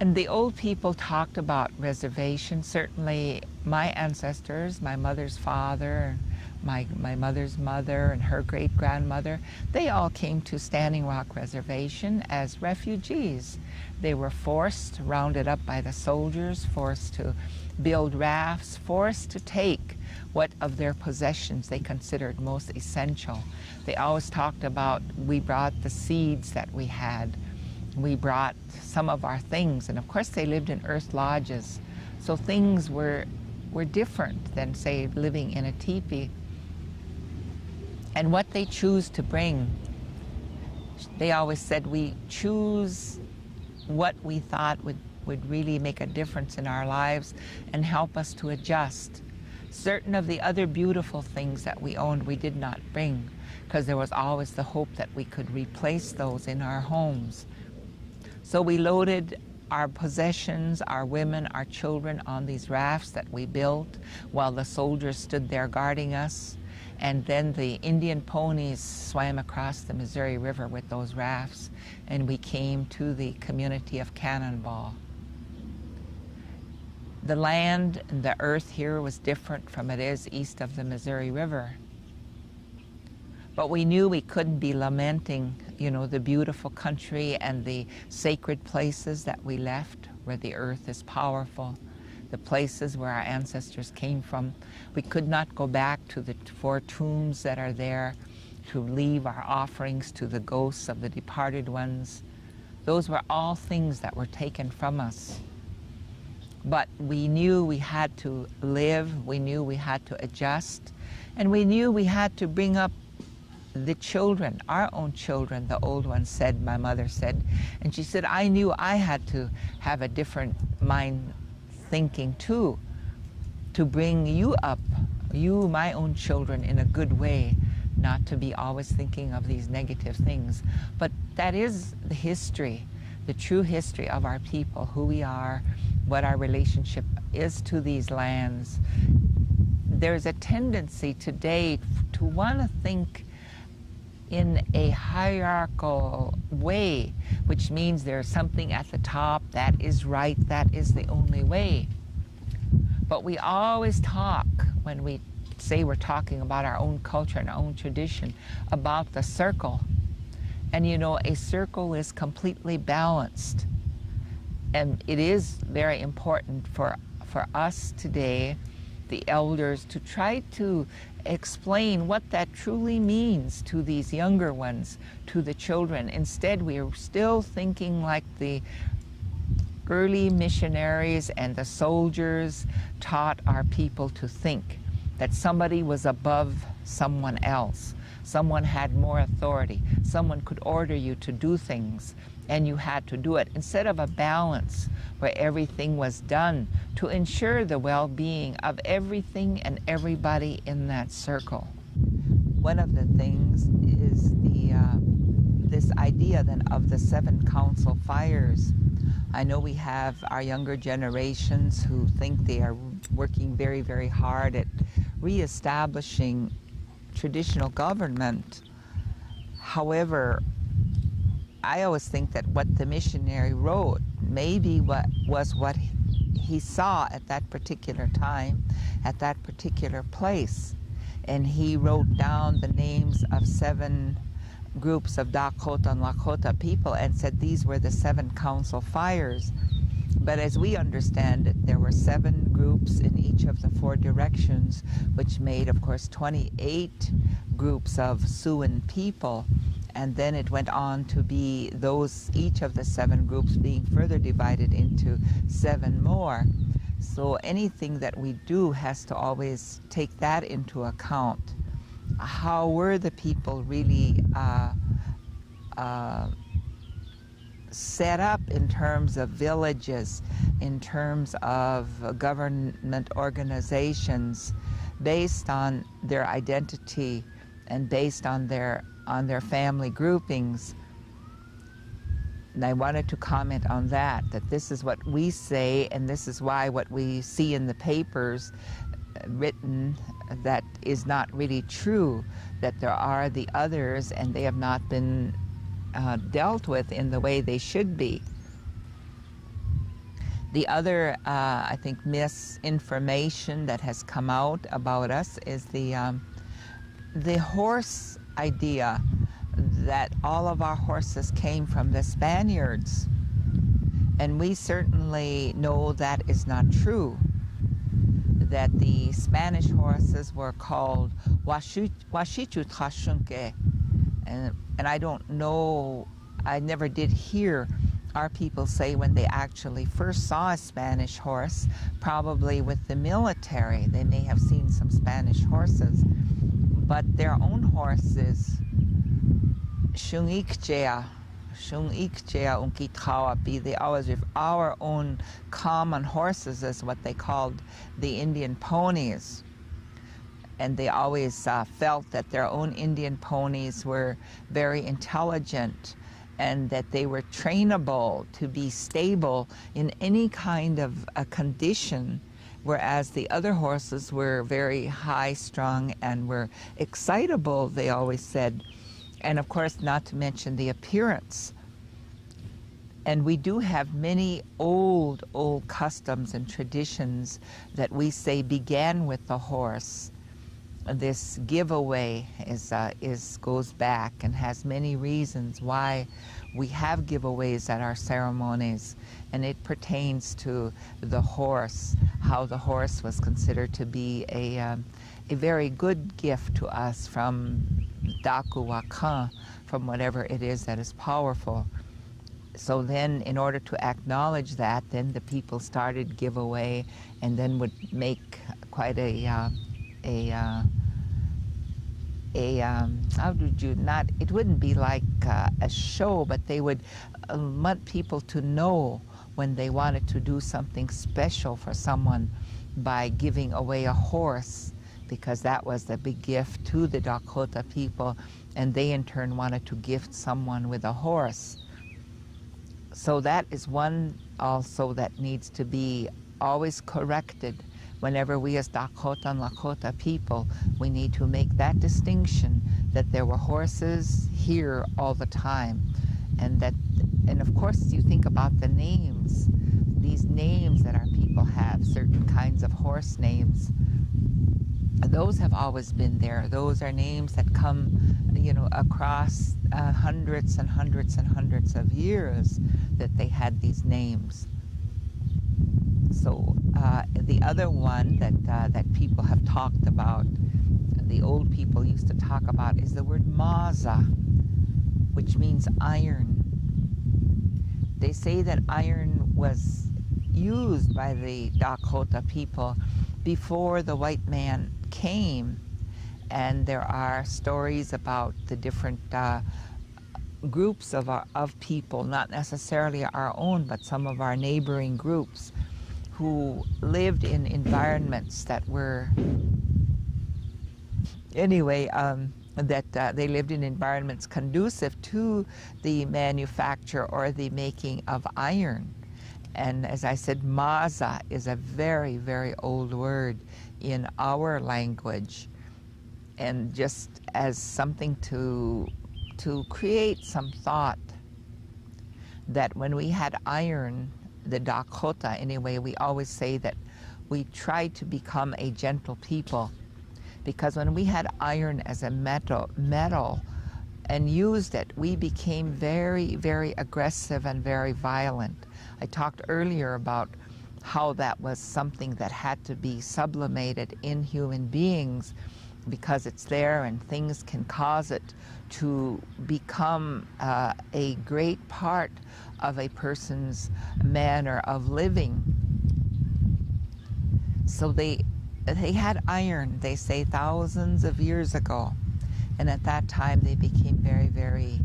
And the old people talked about reservation. Certainly my ancestors, my mother's father, my mother's mother and her great-grandmother, they all came to Standing Rock Reservation as refugees. They were forced, rounded up by the soldiers, forced to build rafts, forced to take what of their possessions they considered most essential. They always talked about, we brought the seeds that we had. We brought some of our things, and of course they lived in earth lodges, so things were different than, say, living in a teepee. And what they choose to bring, they always said, we choose what we thought would really make a difference in our lives and help us to adjust. Certain of the other beautiful things that we owned we did not bring, because there was always the hope that we could replace those in our homes. So we loaded our possessions, our women, our children on these rafts that we built while the soldiers stood there guarding us. And then the Indian Ponies swam across the Missouri River with those rafts, and we came to the community of Cannonball. The land and the earth here was different from it is east of the Missouri River. But we knew we couldn't be lamenting, you know, the beautiful country and the sacred places that we left, where the earth is powerful, the places where our ancestors came from. We could not go back to the 4 tombs that are there to leave our offerings to the ghosts of the departed ones. Those were all things that were taken from us. But we knew we had to live, we knew we had to adjust, and we knew we had to bring up the children, our own children, the old ones said, my mother said. And she said, I knew I had to have a different mind thinking too, to bring you up, you, my own children, in a good way, not to be always thinking of these negative things. But that is the history, the true history of our people, who we are, what our relationship is to these lands. There's a tendency today to want to think in a hierarchical way, which means there's something at the top that is right, that is the only way. But we always talk, when we say we're talking about our own culture and our own tradition, about the circle. And you know, a circle is completely balanced. And it is very important for us today, the elders, to try to explain what that truly means to these younger ones, to the children. Instead, we are still thinking like the early missionaries and the soldiers taught our people to think, that somebody was above someone else. Someone had more authority. Someone could order you to do things, and you had to do it, instead of a balance where everything was done to ensure the well-being of everything and everybody in that circle. One of the things is this idea then of the 7 council fires. I know we have our younger generations who think they are working very, very hard at reestablishing traditional government. However, I always think that what the missionary wrote maybe what he saw at that particular time, at that particular place. And he wrote down the names of 7 groups of Dakota and Lakota people and said these were the 7 council fires. But as we understand it, there were 7 groups in each of the 4 directions, which made, of course, 28 groups of Siouan people. And then it went on to be each of the 7 groups being further divided into 7 more. So anything that we do has to always take that into account. How were the people really set up in terms of villages, in terms of government organizations, based on their identity and based on their family groupings? And I wanted to comment on that this is what we say, and this is why what we see in the papers written that is not really true, that there are the others and they have not been dealt with in the way they should be. The other, I think, misinformation that has come out about us is the horse idea, that all of our horses came from the Spaniards. And we certainly know that is not true, that the Spanish horses were called Washichu. And I don't know, I never did hear our people say when they actually first saw a Spanish horse, probably with the military, they may have seen some Spanish horses, but their own horses, they always with our own common horses, is what they called the Indian Ponies. And they always felt that their own Indian ponies were very intelligent and that they were trainable to be stable in any kind of a condition, whereas the other horses were very high-strung and were excitable, they always said. And of course, not to mention the appearance. And we do have many old customs and traditions that we say began with the horse. This giveaway goes back and has many reasons why we have giveaways at our ceremonies, and it pertains to the horse, how the horse was considered to be a very good gift to us from Daku Wakan, from whatever it is that is powerful. So then, in order to acknowledge that, then the people started giveaway, and then would make quite how did you not, it wouldn't be like a show, but they would want people to know when they wanted to do something special for someone by giving away a horse, because that was the big gift to the Dakota people, and they in turn wanted to gift someone with a horse. So that is one also that needs to be always corrected. Whenever we as Dakota and Lakota people, we need to make that distinction that there were horses here all the time. And of course you think about the names, these names that our people have, certain kinds of horse names. Those have always been there. Those are names that come, across hundreds and hundreds and hundreds of years that they had these names. So the other one that people have talked about, the old people used to talk about, is the word maza, which means iron. They say that iron was used by the Dakota people before the white man came, and there are stories about the different groups of people, not necessarily our own, but some of our neighboring groups, who lived in environments that were, they lived in environments conducive to the manufacture or the making of iron. And as I said, maza is a very, very old word in our language, and just as something to create some thought that when we had iron, the Dakota anyway, we always say that we tried to become a gentle people, because when we had iron as a metal and used it, we became very, very aggressive and very violent. I talked earlier about how that was something that had to be sublimated in human beings, because it's there and things can cause it to become a great part of a person's manner of living. So they had iron, they say, thousands of years ago, and at that time they became very, very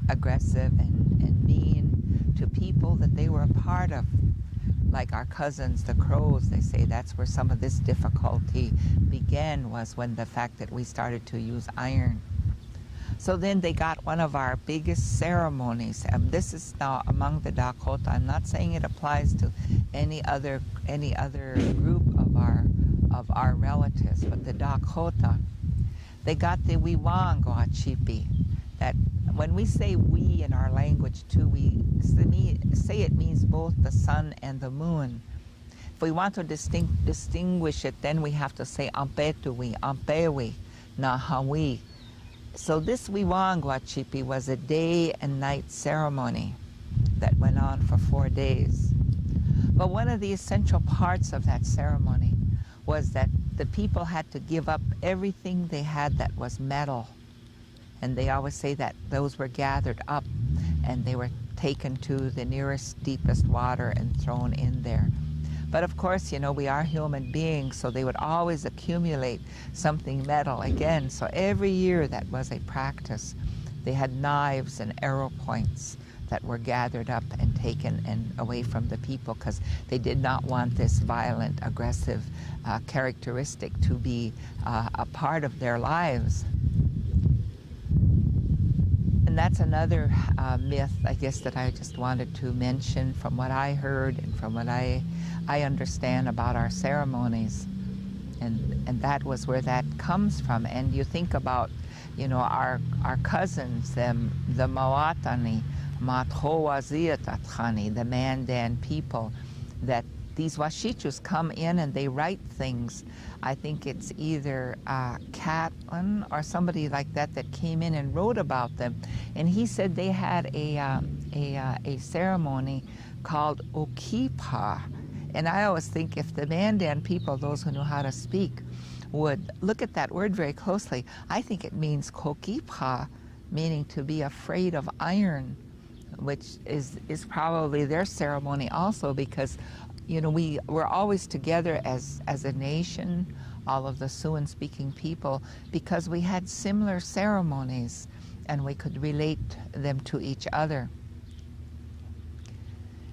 aggressive and mean to people that they were a part of. Like our cousins, the Crows, they say that's where some of this difficulty began, was when the fact that we started to use iron. So then they got one of our biggest ceremonies, and this is now among the Dakota. I'm not saying it applies to any other group of our relatives, but the Dakota, they got the Wiwangoachipi. That when we say we in our language too, we say it means both the sun and the moon. If we want to distinguish it, then we have to say Ampetuwi, Ampewi, Nahawi. So this Wiwangoachipi was a day and night ceremony that went on for 4 days. But one of the essential parts of that ceremony was that the people had to give up everything they had that was metal. And they always say that those were gathered up and they were taken to the nearest, deepest water and thrown in there. But of course, we are human beings, so they would always accumulate something metal again. So every year that was a practice. They had knives and arrow points that were gathered up and taken and away from the people, because they did not want this violent, aggressive characteristic to be a part of their lives. And that's another myth, I guess, that I just wanted to mention from what I heard and from what I understand about our ceremonies. And that was where that comes from. And you think about, you know, our cousins, the Mawatani, Mathowaziatatkhani, the Mandan people, that these Washichus come in and they write things. I think it's either Catlin or somebody like that that came in and wrote about them. And he said they had a ceremony called Okipa. And I always think if the Mandan people, those who know how to speak, would look at that word very closely, I think it means Kokipa, meaning to be afraid of iron, which is probably their ceremony also, because you know, we're always together as a nation, all of the Siouan-speaking people, because we had similar ceremonies and we could relate them to each other.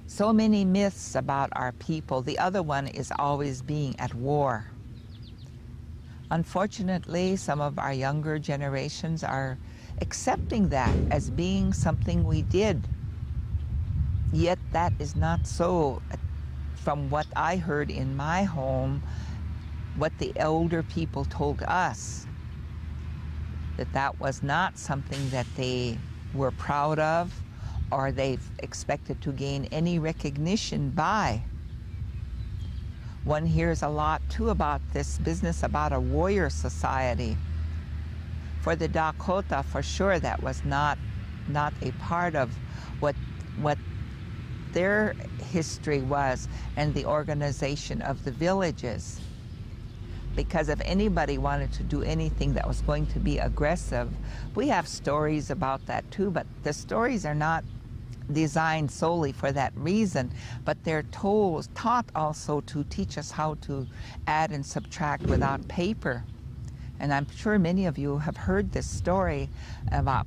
So many myths about our people. The other one is always being at war. Unfortunately, some of our younger generations are accepting that as being something we did. Yet that is not so. From what I heard in my home, what the elder people told us, that was not something that they were proud of or they expected to gain any recognition by. One hears a lot too about this business about a warrior society. For the Dakota, for sure, that was not a part of what their history was and the organization of the villages. Because if anybody wanted to do anything that was going to be aggressive, we have stories about that too, but the stories are not designed solely for that reason, but they're taught also to teach us how to add and subtract without paper. And I'm sure many of you have heard this story about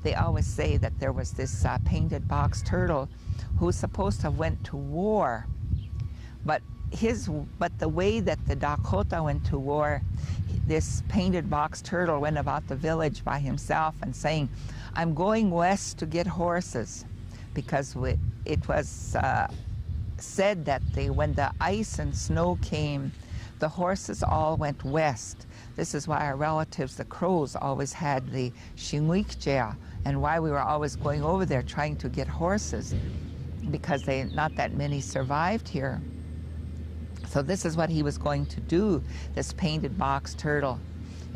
they always say that there was this painted box turtle who was supposed to have went to war. But the way that the Dakota went to war, this painted box turtle went about the village by himself and saying, "I'm going west to get horses," because it was said that when the ice and snow came, the horses all went west. This is why our relatives, the Crows, always had the Shingwikjea, and why we were always going over there trying to get horses, because not that many survived here. So this is what he was going to do, this painted box turtle.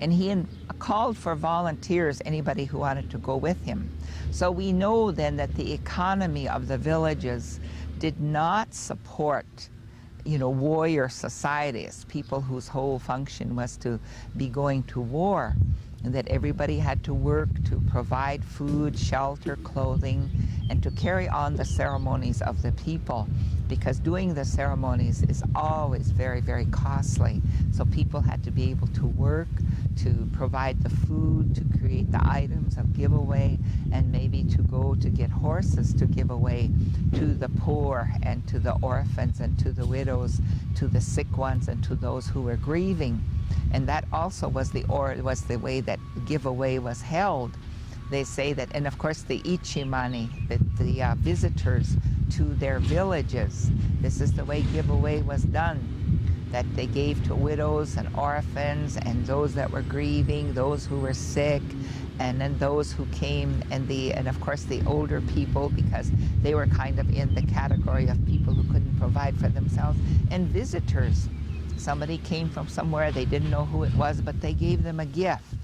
And he called for volunteers, anybody who wanted to go with him. So we know then that the economy of the villages did not support, you know, warrior societies, people whose whole function was to be going to war, and that everybody had to work to provide food, shelter, clothing, and to carry on the ceremonies of the people, because doing the ceremonies is always very, very costly. So people had to be able to work, to provide the food, to create the items of giveaway, and maybe to go to get horses to give away to the poor and to the orphans and to the widows, to the sick ones and to those who were grieving. And that also was the way that giveaway was held. They say that, and of course the Ichimani, the visitors to their villages, this is the way giveaway was done, that they gave to widows and orphans and those that were grieving, those who were sick, and then those who came, and of course the older people, because they were kind of in the category of people who couldn't provide for themselves, and visitors. Somebody came from somewhere, they didn't know who it was, but they gave them a gift.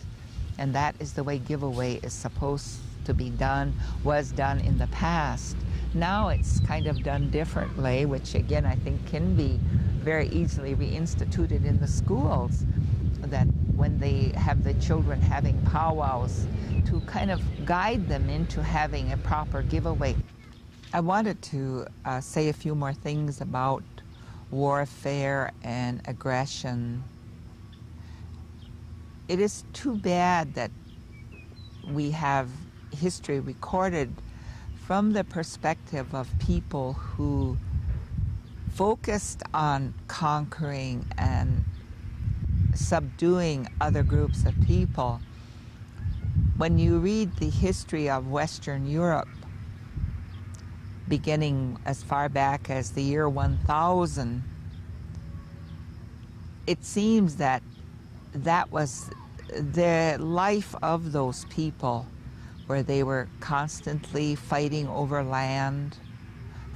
And that is the way giveaway is supposed to be done, was done in the past. Now it's kind of done differently, which again I think can be very easily reinstituted in the schools, that when they have the children having powwows, to kind of guide them into having a proper giveaway. I wanted to say a few more things about warfare and aggression. It is too bad that we have history recorded from the perspective of people who focused on conquering and subduing other groups of people, When you read the history of Western Europe, beginning as far back as the year 1000, it seems that that was the life of those people, where they were constantly fighting over land,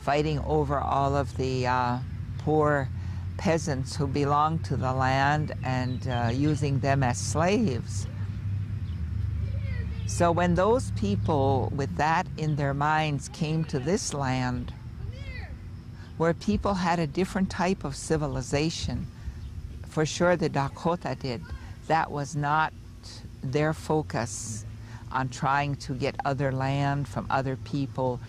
fighting over all of the poor peasants who belonged to the land, and using them as slaves. So when those people with that in their minds came to this land, where people had a different type of civilization, for sure the Dakota did, that was not their focus on trying to get other land from other people,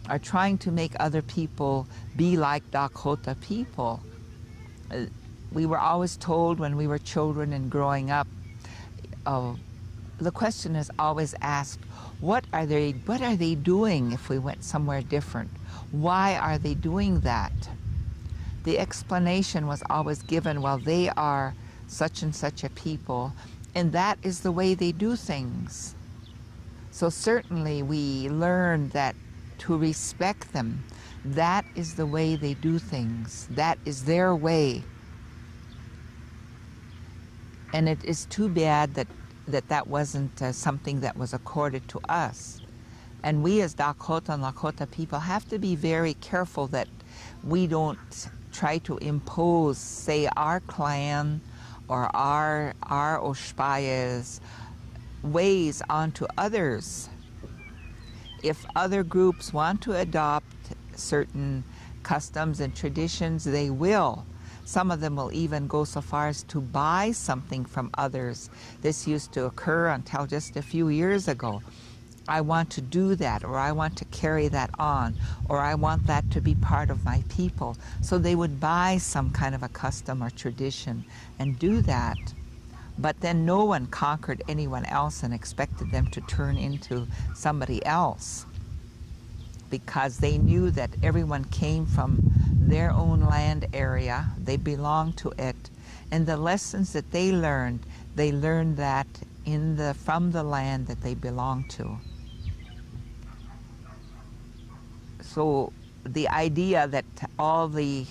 or trying to make other people be like Dakota people. We were always told when we were children and growing up, the question is always asked, what are they doing if we went somewhere different? Why are they doing that? The explanation was always given, well, they are such and such a people, and that is the way they do things. So certainly we learned that to respect them, that is the way they do things. That is their way. And it is too bad that wasn't something that was accorded to us. And we as Dakota and Lakota people have to be very careful that we don't try to impose, say, our clan or our Oshpaya's ways onto others. If other groups want to adopt certain customs and traditions, they will. Some of them will even go so far as to buy something from others. This used to occur until just a few years ago. I want to do that, or I want to carry that on, or I want that to be part of my people. So they would buy some kind of a custom or tradition and do that. But then no one conquered anyone else and expected them to turn into somebody else, because they knew that everyone came from their own land area, they belonged to it, and the lessons that they learned that from the land that they belonged to. So the idea that all the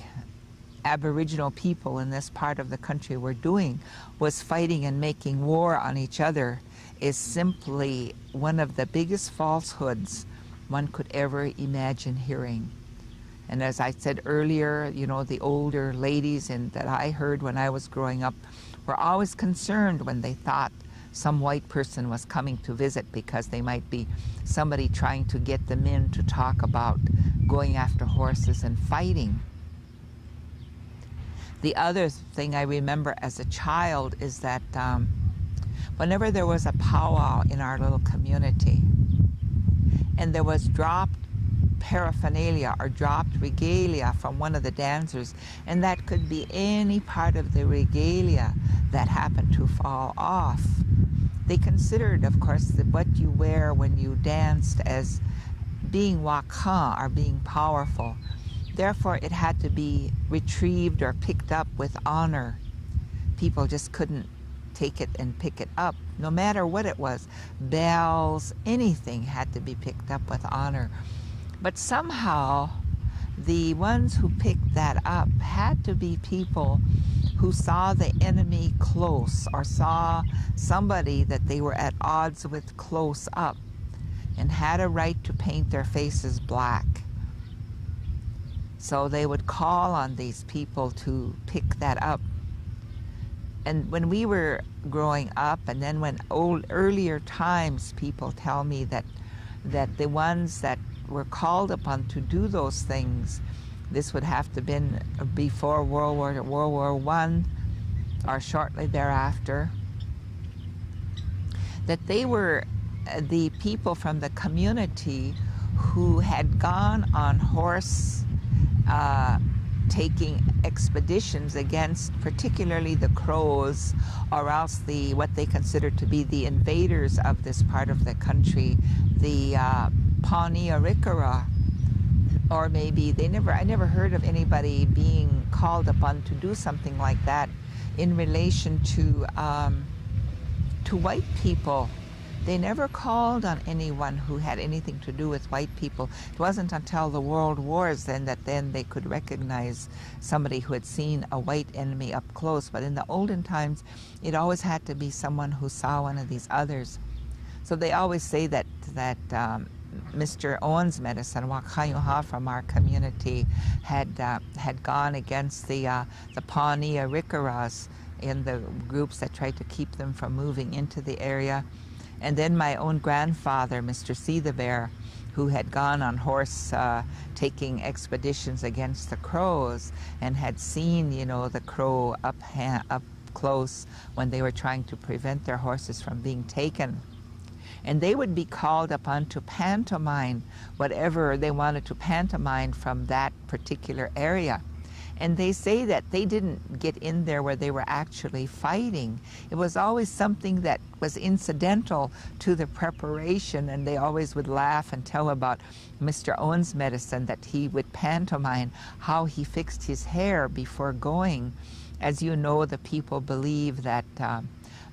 Aboriginal people in this part of the country were doing was fighting and making war on each other is simply one of the biggest falsehoods one could ever imagine hearing. And as I said earlier, you know, the older ladies that I heard when I was growing up were always concerned when they thought some white person was coming to visit, because they might be somebody trying to get them in to talk about going after horses and fighting. The other thing I remember as a child is that whenever there was a powwow in our little community and there was dropped paraphernalia or dropped regalia from one of the dancers, and that could be any part of the regalia that happened to fall off, they considered, of course, that what you wear when you danced as being wakhan, or being powerful. Therefore, it had to be retrieved or picked up with honor. People just couldn't take it and pick it up, no matter what it was. Bells, anything had to be picked up with honor. But somehow, the ones who picked that up had to be people who saw the enemy close, or saw somebody that they were at odds with close up, and had a right to paint their faces black. So they would call on these people to pick that up. And when we were growing up, and then when earlier times, people tell me that the ones that were called upon to do those things, this would have to have been before World War I or shortly thereafter, that they were the people from the community who had gone on horse taking expeditions against particularly the Crows, or else what they considered to be the invaders of this part of the country, the Pawnee or Riccara, or maybe I never heard of anybody being called upon to do something like that in relation to white people. They never called on anyone who had anything to do with white people. It wasn't until the World Wars then that they could recognize somebody who had seen a white enemy up close. But in the olden times, it always had to be someone who saw one of these others. So they always say that Mr. Owen's medicine, Wakayuha, from our community, had gone against the Pawnee Arikaras in the groups that tried to keep them from moving into the area. And then my own grandfather, Mr. See the Bear, who had gone on horse taking expeditions against the Crows and had seen, you know, the Crow up close when they were trying to prevent their horses from being taken. And they would be called upon to pantomime whatever they wanted to pantomime from that particular area. And they say that they didn't get in there where they were actually fighting. It was always something that was incidental to the preparation, and they always would laugh and tell about Mr. Owen's medicine, that he would pantomime how he fixed his hair before going. As you know, the people believe that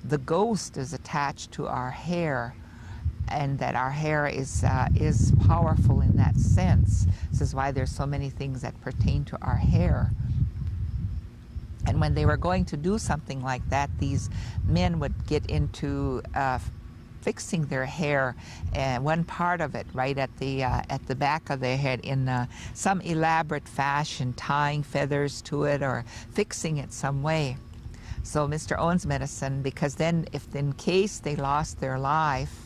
the ghost is attached to our hair, and that our hair is powerful in that sense. This is why there's so many things that pertain to our hair. And when they were going to do something like that, these men would get into fixing their hair, and one part of it right at the back of their head in some elaborate fashion, tying feathers to it or fixing it some way. So Mr. Owen's medicine, because then if in case they lost their life,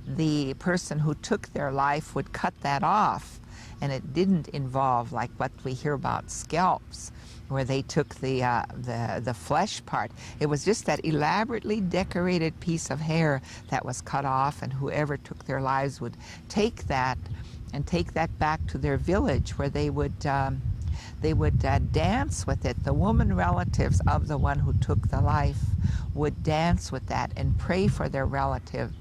the person who took their life would cut that off, and it didn't involve like what we hear about scalps, where they took the flesh part. It was just that elaborately decorated piece of hair that was cut off, and whoever took their lives would take that and take that back to their village, where they would dance with it. The woman relatives of the one who took the life would dance with that and pray for their relative,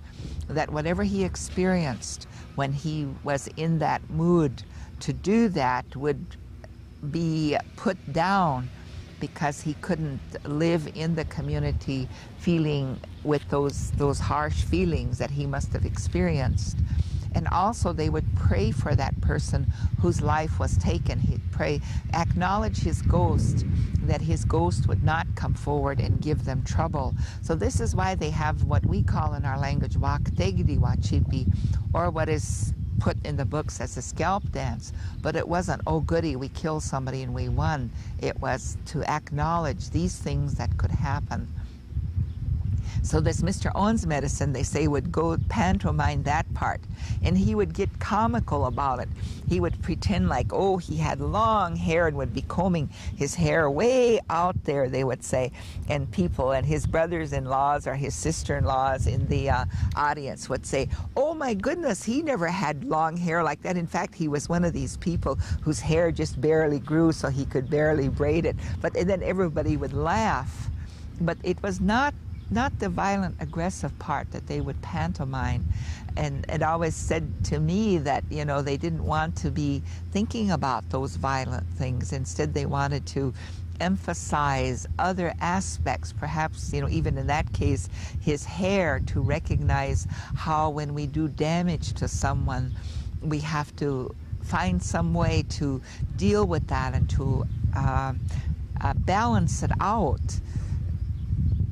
that whatever he experienced when he was in that mood to do that would be put down, because he couldn't live in the community feeling with those harsh feelings that he must have experienced. And also they would pray for that person whose life was taken. He'd pray, acknowledge his ghost, that his ghost would not come forward and give them trouble. So this is why they have what we call in our language waktegdi wachipi, or what is put in the books as a scalp dance. But it wasn't, oh goody, we killed somebody and we won. It was to acknowledge these things that could happen. So this Mr. Owen's medicine, they say, would go pantomime that part, and he would get comical about it. He would pretend like, oh, he had long hair, and would be combing his hair way out there, they would say. And people, and his brothers-in-laws or his sister-in-laws in the audience would say, oh my goodness, he never had long hair like that. In fact, he was one of these people whose hair just barely grew, so he could barely braid it. And then everybody would laugh. But it was not the violent, aggressive part that they would pantomime. And it always said to me that, you know, they didn't want to be thinking about those violent things. Instead, they wanted to emphasize other aspects, perhaps, you know, even in that case, his hair, to recognize how when we do damage to someone, we have to find some way to deal with that and to balance it out.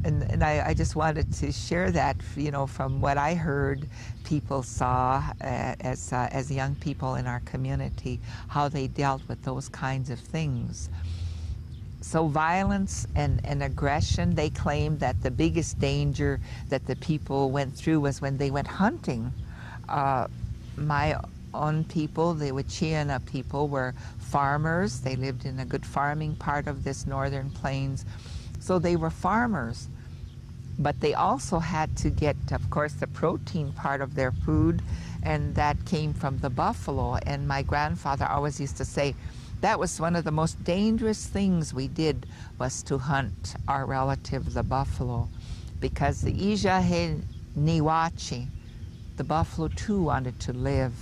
And I just wanted to share that, you know, from what I heard people saw as young people in our community, how they dealt with those kinds of things. So violence and aggression, they claimed that the biggest danger that the people went through was when they went hunting. My own people, the Cheyenne people, were farmers. They lived in a good farming part of this northern plains. So they were farmers, but they also had to get, of course, the protein part of their food, and that came from the buffalo. And my grandfather always used to say that was one of the most dangerous things we did, was to hunt our relative, the buffalo, because the Ijahe Niwachi, the buffalo too wanted to live,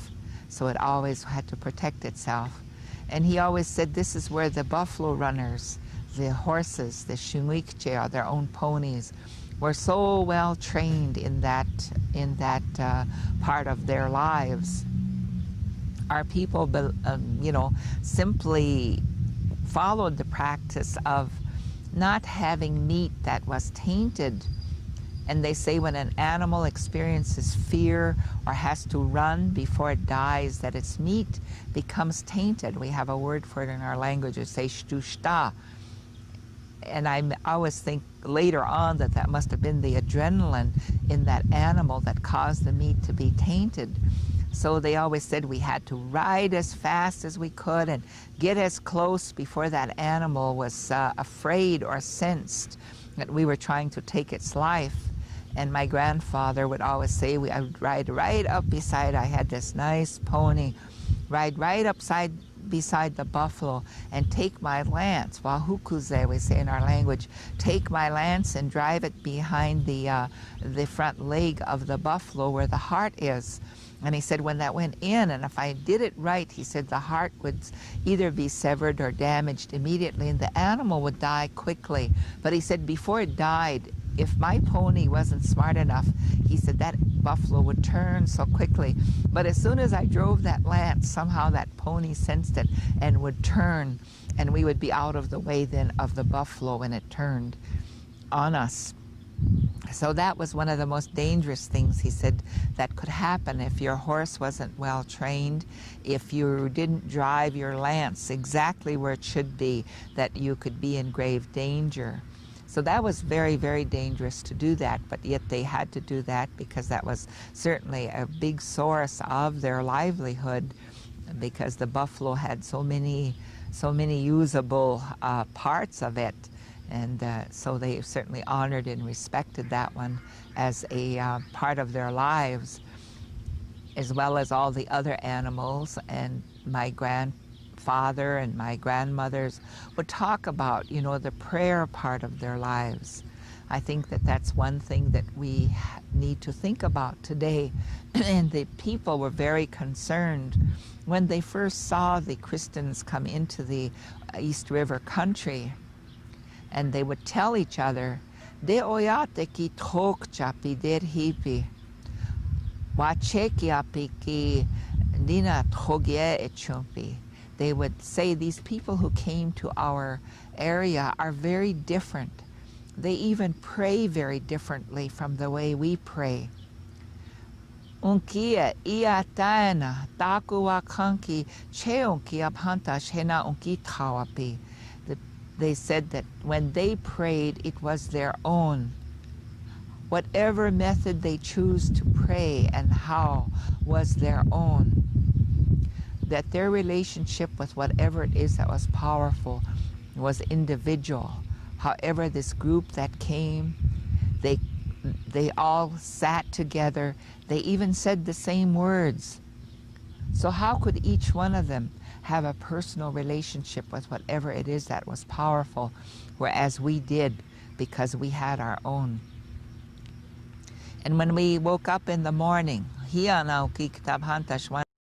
so it always had to protect itself. And he always said this is where the buffalo runners, the horses, the shungikche, are their own ponies, were so well trained in that part of their lives. Our people, simply followed the practice of not having meat that was tainted. And they say when an animal experiences fear or has to run before it dies, that its meat becomes tainted. We have a word for it in our language. We say shtushta. And I always think later on that must have been the adrenaline in that animal that caused the meat to be tainted. So they always said we had to ride as fast as we could and get as close before that animal was afraid or sensed that we were trying to take its life. And my grandfather would always say I would ride right up beside, I had this nice pony, ride right beside the buffalo and take my lance, wahukuze we say in our language, take my lance and drive it behind the front leg of the buffalo where the heart is. And he said when that went in, and if I did it right, he said the heart would either be severed or damaged immediately and the animal would die quickly. But he said before it died, if my pony wasn't smart enough, he said that buffalo would turn so quickly. But as soon as I drove that lance, somehow that pony sensed it and would turn, and we would be out of the way then of the buffalo when it turned on us. So that was one of the most dangerous things, he said, that could happen if your horse wasn't well trained, if you didn't drive your lance exactly where it should be, that you could be in grave danger. So that was very, very dangerous to do that, but yet they had to do that because that was certainly a big source of their livelihood, because the buffalo had so many usable parts of it. And so they certainly honored and respected that one as a part of their lives, as well as all the other animals. And my grandfather and my grandmothers would talk about, the prayer part of their lives. I think that that's one thing that we need to think about today. And the people were very concerned when they first saw the Christians come into the East River country. And they would tell each other, "De oyate ki tok chapi der hipi, wacheki api ki dina togie echumpi." They would say these people who came to our area are very different. They even pray very differently from the way we pray. Unkia iataena takuwa kanki cheunki abhanta shena unki tawapi. They said that when they prayed, it was their own. Whatever method they choose to pray and how was their own. That their relationship with whatever it is that was powerful was individual. However, this group that came, they all sat together. They even said the same words. So how could each one of them have a personal relationship with whatever it is that was powerful, whereas we did because we had our own? And when we woke up in the morning,